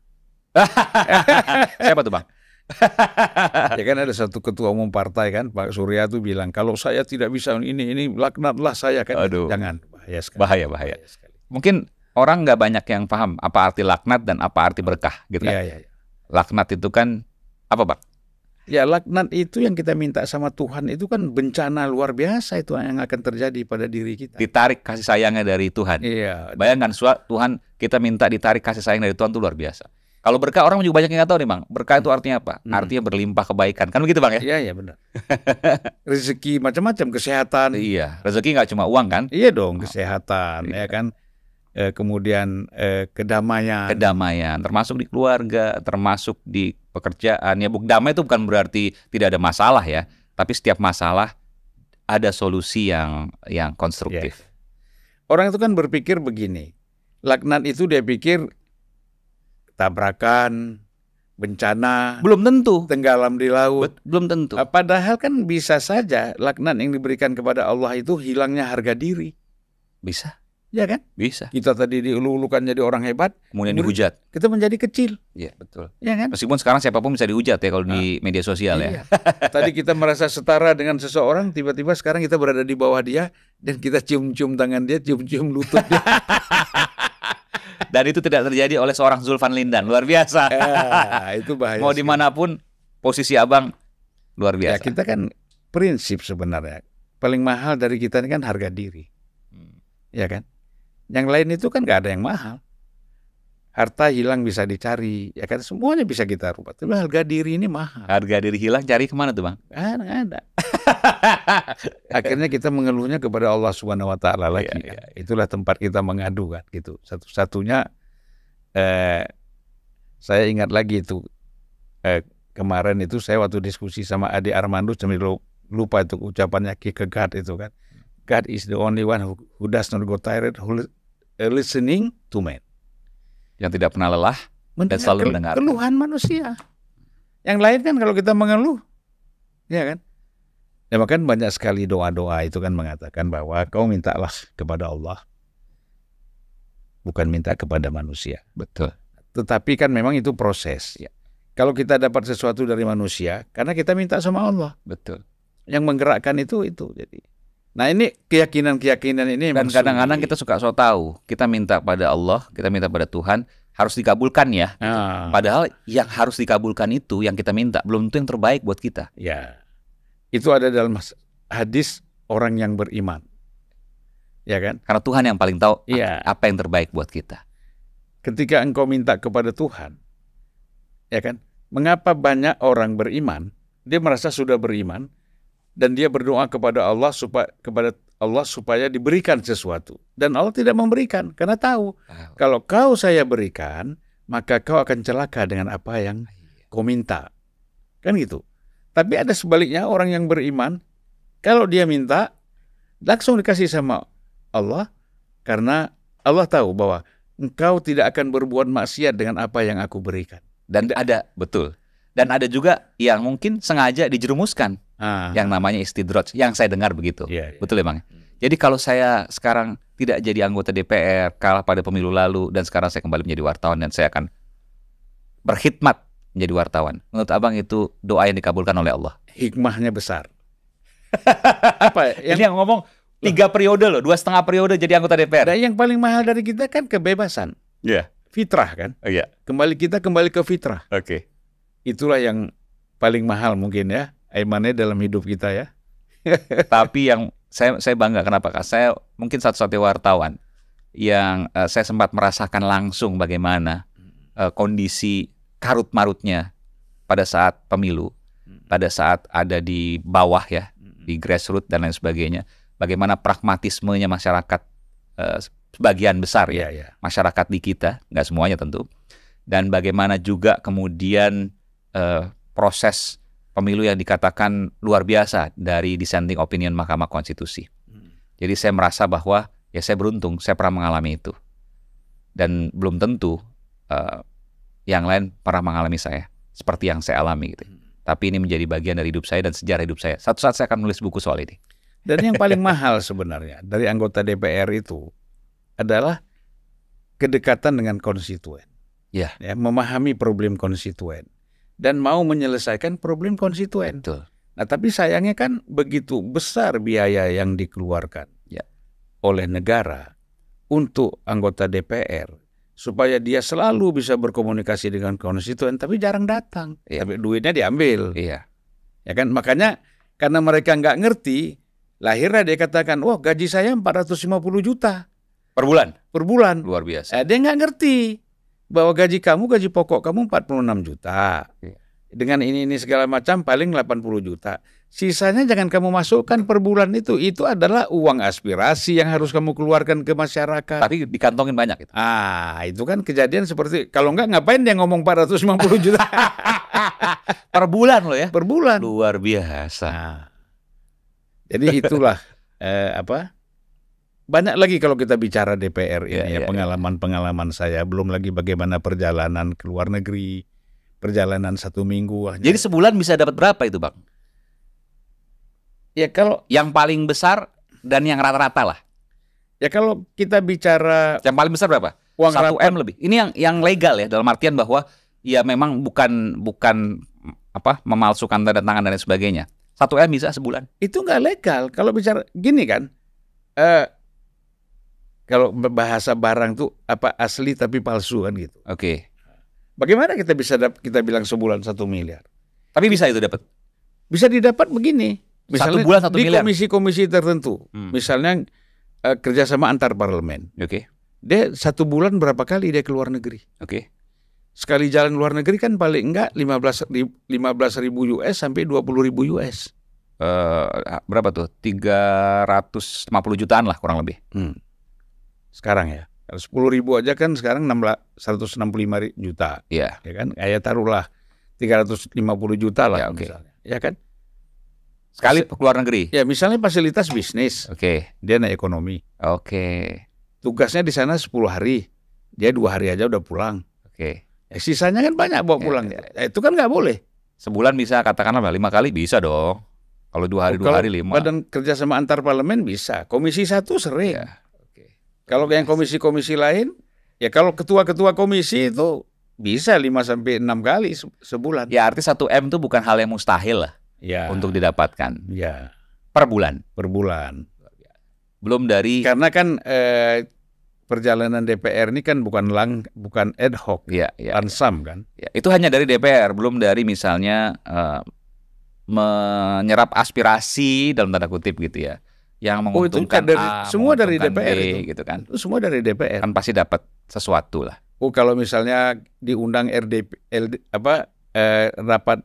Siapa tuh, Bang? Ya kan ada satu ketua umum partai kan, Pak Surya tuh bilang, kalau saya tidak bisa ini laknatlah saya kan. Aduh. Jangan, bahaya sekali. Bahaya. Mungkin orang nggak banyak yang paham apa arti laknat dan apa arti berkah gitu kan. Iya. Laknat itu kan apa, Bang? Ya, laknat itu yang kita minta sama Tuhan itu kan bencana luar biasa itu yang akan terjadi pada diri kita. Ditarik kasih sayangnya dari Tuhan. Iya. Bayangkan Tuhan, kita minta ditarik kasih sayang dari Tuhan itu luar biasa. Kalau berkah orang juga banyak yang nggak tahu nih, Bang. Berkah itu artinya apa? Artinya berlimpah kebaikan. Kan begitu, Bang ya? Iya benar. Rezeki macam-macam, kesehatan. Iya, rezeki nggak cuma uang kan? Iya dong, kesehatan, ya kan. Kemudian kedamaian, termasuk di keluarga, termasuk di pekerjaan. Ya, damai itu bukan berarti tidak ada masalah ya, tapi setiap masalah ada solusi yang konstruktif. Orang itu kan berpikir begini, laknat itu dia pikir tabrakan, bencana, belum tentu tenggelam di laut, belum tentu. Padahal kan bisa saja laknat yang diberikan kepada Allah itu hilangnya harga diri. Bisa. Ya kan? Bisa. Kita tadi diulu-ulukan jadi orang hebat, kemudian dihujat. Kita menjadi kecil. Iya, betul. Ya kan? Meskipun sekarang siapapun bisa dihujat ya kalau di media sosial ya. Tadi kita merasa setara dengan seseorang, tiba-tiba sekarang kita berada di bawah dia dan kita cium-cium tangan dia, cium-cium lutut dia. Dan itu tidak terjadi oleh seorang Zulfan Lindan, luar biasa. Itu bahaya. Mau dimanapun posisi abang luar Ya, biasa. kita kan prinsip sebenarnya paling mahal dari kita ini kan harga diri, ya kan. Yang lain itu kan nggak ada yang mahal. Harta hilang bisa dicari, ya kan, semuanya bisa kita rubah. Tapi harga diri ini mahal. Harga diri hilang, cari kemana tuh bang? Nggak ada. Akhirnya kita mengeluhnya kepada Allah Subhanahu Wa Taala lagi. Itulah tempat kita mengadu kan, gitu. Satu-satunya saya ingat lagi itu kemarin itu saya waktu diskusi sama Adi Armando, sambil lupa itu ucapannya Kierkegaard itu kan. God is the only one who does not go tired, who listening to man. Yang tidak pernah lelah dan selalu mendengar. Keluhan manusia. Yang lain kan kalau kita mengeluh, ya kan. Ya, makanya banyak sekali doa-doa itu kan mengatakan bahwa kau mintalah kepada Allah, bukan minta kepada manusia. Betul. Tetapi kan memang itu proses. Ya. Kalau kita dapat sesuatu dari manusia, karena kita minta sama Allah. Betul. Yang menggerakkan itu. Jadi, nah ini keyakinan ini. Dan kadang-kadang kita suka so tahu. Kita minta pada Allah, kita minta pada Tuhan, harus dikabulkan ya. Gitu. Padahal yang harus dikabulkan itu yang kita minta belum tentu yang terbaik buat kita. Ya, itu ada dalam hadis orang yang beriman. Ya kan? Karena Tuhan yang paling tahu apa yang terbaik buat kita. Ketika engkau minta kepada Tuhan, ya kan? Mengapa banyak orang beriman, dia merasa sudah beriman, dan dia berdoa kepada Allah supaya diberikan sesuatu. Dan Allah tidak memberikan, karena tahu kalau kau saya berikan, maka kau akan celaka dengan apa yang kau minta. Kan gitu. Tapi ada sebaliknya, orang yang beriman, kalau dia minta, langsung dikasih sama Allah, karena Allah tahu bahwa engkau tidak akan berbuat maksiat dengan apa yang aku berikan. Dan ada, betul. Dan ada juga yang mungkin sengaja dijerumuskan. Yang namanya istidraj, yang saya dengar begitu. Betul ya Bang? Jadi kalau saya sekarang tidak jadi anggota DPR, kalah pada pemilu lalu, dan sekarang saya kembali menjadi wartawan, dan saya akan berkhidmat menjadi wartawan. Menurut abang itu doa yang dikabulkan oleh Allah? Hikmahnya besar. Apa? Ini yang ngomong 3 periode loh, 2,5 periode jadi anggota DPR. Dan yang paling mahal dari kita kan kebebasan. Fitrah kan? Kembali ke fitrah. Itulah yang paling mahal mungkin ya. Aimannya dalam hidup kita ya. Tapi yang saya bangga, kenapa Kak? Saya mungkin satu-satunya wartawan yang saya sempat merasakan langsung bagaimana kondisi karut-marutnya pada saat pemilu, pada saat ada di bawah ya, di grassroots dan lain sebagainya. Bagaimana pragmatismenya masyarakat, sebagian besar masyarakat di kita, nggak semuanya tentu. Dan bagaimana juga kemudian proses pemilu yang dikatakan luar biasa dari dissenting opinion Mahkamah Konstitusi. Jadi saya merasa bahwa ya saya beruntung, saya pernah mengalami itu. Dan belum tentu yang lain pernah mengalami saya seperti yang saya alami gitu. Tapi ini menjadi bagian dari hidup saya dan sejarah hidup saya. Satu saat saya akan menulis buku soal ini. Dan yang paling mahal sebenarnya dari anggota DPR itu adalah kedekatan dengan konstituen. Ya, memahami problem konstituen. Dan mau menyelesaikan problem konstituen. Betul. Nah, tapi sayangnya kan begitu besar biaya yang dikeluarkan oleh negara untuk anggota DPR supaya dia selalu bisa berkomunikasi dengan konstituen, tapi jarang datang. Tapi duitnya diambil. Ya kan, makanya karena mereka nggak ngerti, lahirnya dia katakan, wah gaji saya 450 juta per bulan. Per bulan. Luar biasa. Dia nggak ngerti bahwa gaji pokok kamu 46 juta. Dengan ini segala macam paling 80 juta. Sisanya jangan kamu masukkan per bulan itu. Itu adalah uang aspirasi yang harus kamu keluarkan ke masyarakat. Tapi dikantongin banyak itu. Itu kan kejadian seperti, kalau enggak ngapain dia ngomong 450 juta. Per bulan loh ya. Per bulan. Luar biasa. Jadi itulah banyak lagi kalau kita bicara DPR ini pengalaman-pengalaman saya, belum lagi bagaimana perjalanan ke luar negeri, perjalanan 1 minggu. Jadi sebulan bisa dapat berapa itu Bang? Ya kalau yang paling besar dan yang rata-rata lah. Ya kalau kita bicara yang paling besar berapa? Uang 1M lebih. Ini yang legal ya, dalam artian bahwa ya memang bukan memalsukan tanda tangan dan lain sebagainya. 1M bisa sebulan. Itu nggak legal. Kalau bicara gini kan. kalau bahasa barang tuh apa asli tapi palsu kan gitu. Oke. Bagaimana kita bisa kita bilang sebulan 1 miliar? Tapi bisa itu dapat. Bisa didapat begini. Misalnya 1 bulan 1 di miliar. komisi-komisi tertentu. Misalnya kerjasama antar parlemen. Oke. Dia 1 bulan berapa kali dia keluar negeri? Oke. Sekali jalan luar negeri kan paling enggak 15.000 US sampai 20.000 US. Berapa tuh? 350 jutaan lah kurang lebih. Sekarang ya. Kalau 10.000 aja kan sekarang 165 juta. Iya. Ya kan? Kayak taruhlah 350 juta lah Ya, oke. misalnya. Ya kan? Sekali ke luar negeri. Ya misalnya fasilitas bisnis. Oke. Dia naik ekonomi. Oke. Tugasnya di sana 10 hari. Dia 2 hari aja udah pulang. Oke. Ya, sisanya kan banyak bawa pulang. Ya, itu kan nggak boleh. Sebulan bisa katakanlah 5 kali bisa dong. Kalau 2 hari 2 hari 5. Badan kerjasama antar parlemen bisa. Komisi 1 sering. Ya. Oke. Kalau yang komisi-komisi lain, ya kalau ketua-ketua komisi itu bisa 5 sampai 6 kali sebulan. Ya arti 1M itu bukan hal yang mustahil lah Ya. untuk didapatkan. Ya. Per bulan. Per bulan. Belum dari. Karena kan perjalanan DPR ini kan bukan ad hoc, ya, lansam kan. Ya, itu hanya dari DPR, belum dari misalnya menyerap aspirasi dalam tanda kutip gitu ya, yang menguntungkan itu semua dari DPR B, itu, gitu kan. Itu semua dari DPR. Kan pasti dapat sesuatu lah. Kalau misalnya diundang rapat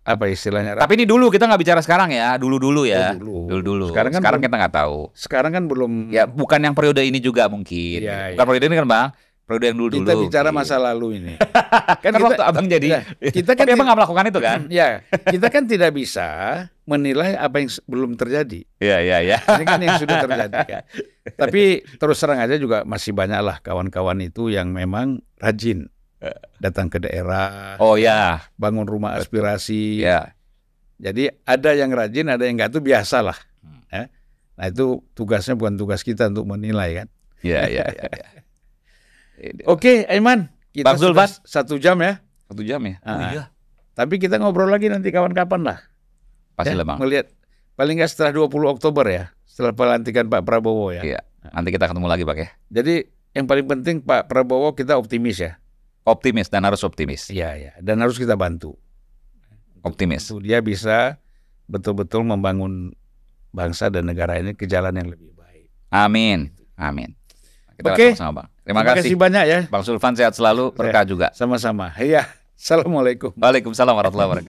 apa istilahnya? Tapi ini dulu, kita nggak bicara sekarang ya, dulu ya, dulu. Sekarang kita nggak tahu. Sekarang kan belum. Ya bukan yang periode ini juga mungkin. Ya, bukan periode ini kan Bang. Periode yang dulu. Kita bicara masa lalu ini. kan waktu abang jadi. Kita kan abang nggak melakukan itu kan? Ya, kita kan tidak bisa menilai apa yang belum terjadi. Iya. Ini kan yang sudah terjadi kan. Tapi terus terang aja juga masih banyak lah kawan-kawan itu yang memang rajin datang ke daerah. Oh ya. Bangun rumah aspirasi. Ya. Jadi ada yang rajin, ada yang enggak, itu biasa lah. Ya. Nah itu tugasnya bukan tugas kita untuk menilai kan. Iya. Oke, Aiman. Kita Bang Zulfan, 1 jam ya. 1 jam ya? Iya. Tapi kita ngobrol lagi nanti kapan-kapan lah. Pasti lah Bang. Melihat paling nggak setelah 20 Oktober ya. Setelah pelantikan Pak Prabowo ya. Iya. Nanti kita ketemu lagi Pak ya. Jadi yang paling penting Pak Prabowo kita optimis ya. Optimis dan harus optimis. Iya. Dan harus kita bantu. Optimis. Dia bisa betul-betul membangun bangsa dan negara ini ke jalan yang lebih baik. Amin. Kita Oke. sama Bang. Terima kasih banyak ya. Bang Zulfan, sehat selalu, berkah juga. Sama-sama. Iya. Assalamualaikum. Waalaikumsalam warahmatullahi wabarakatuh.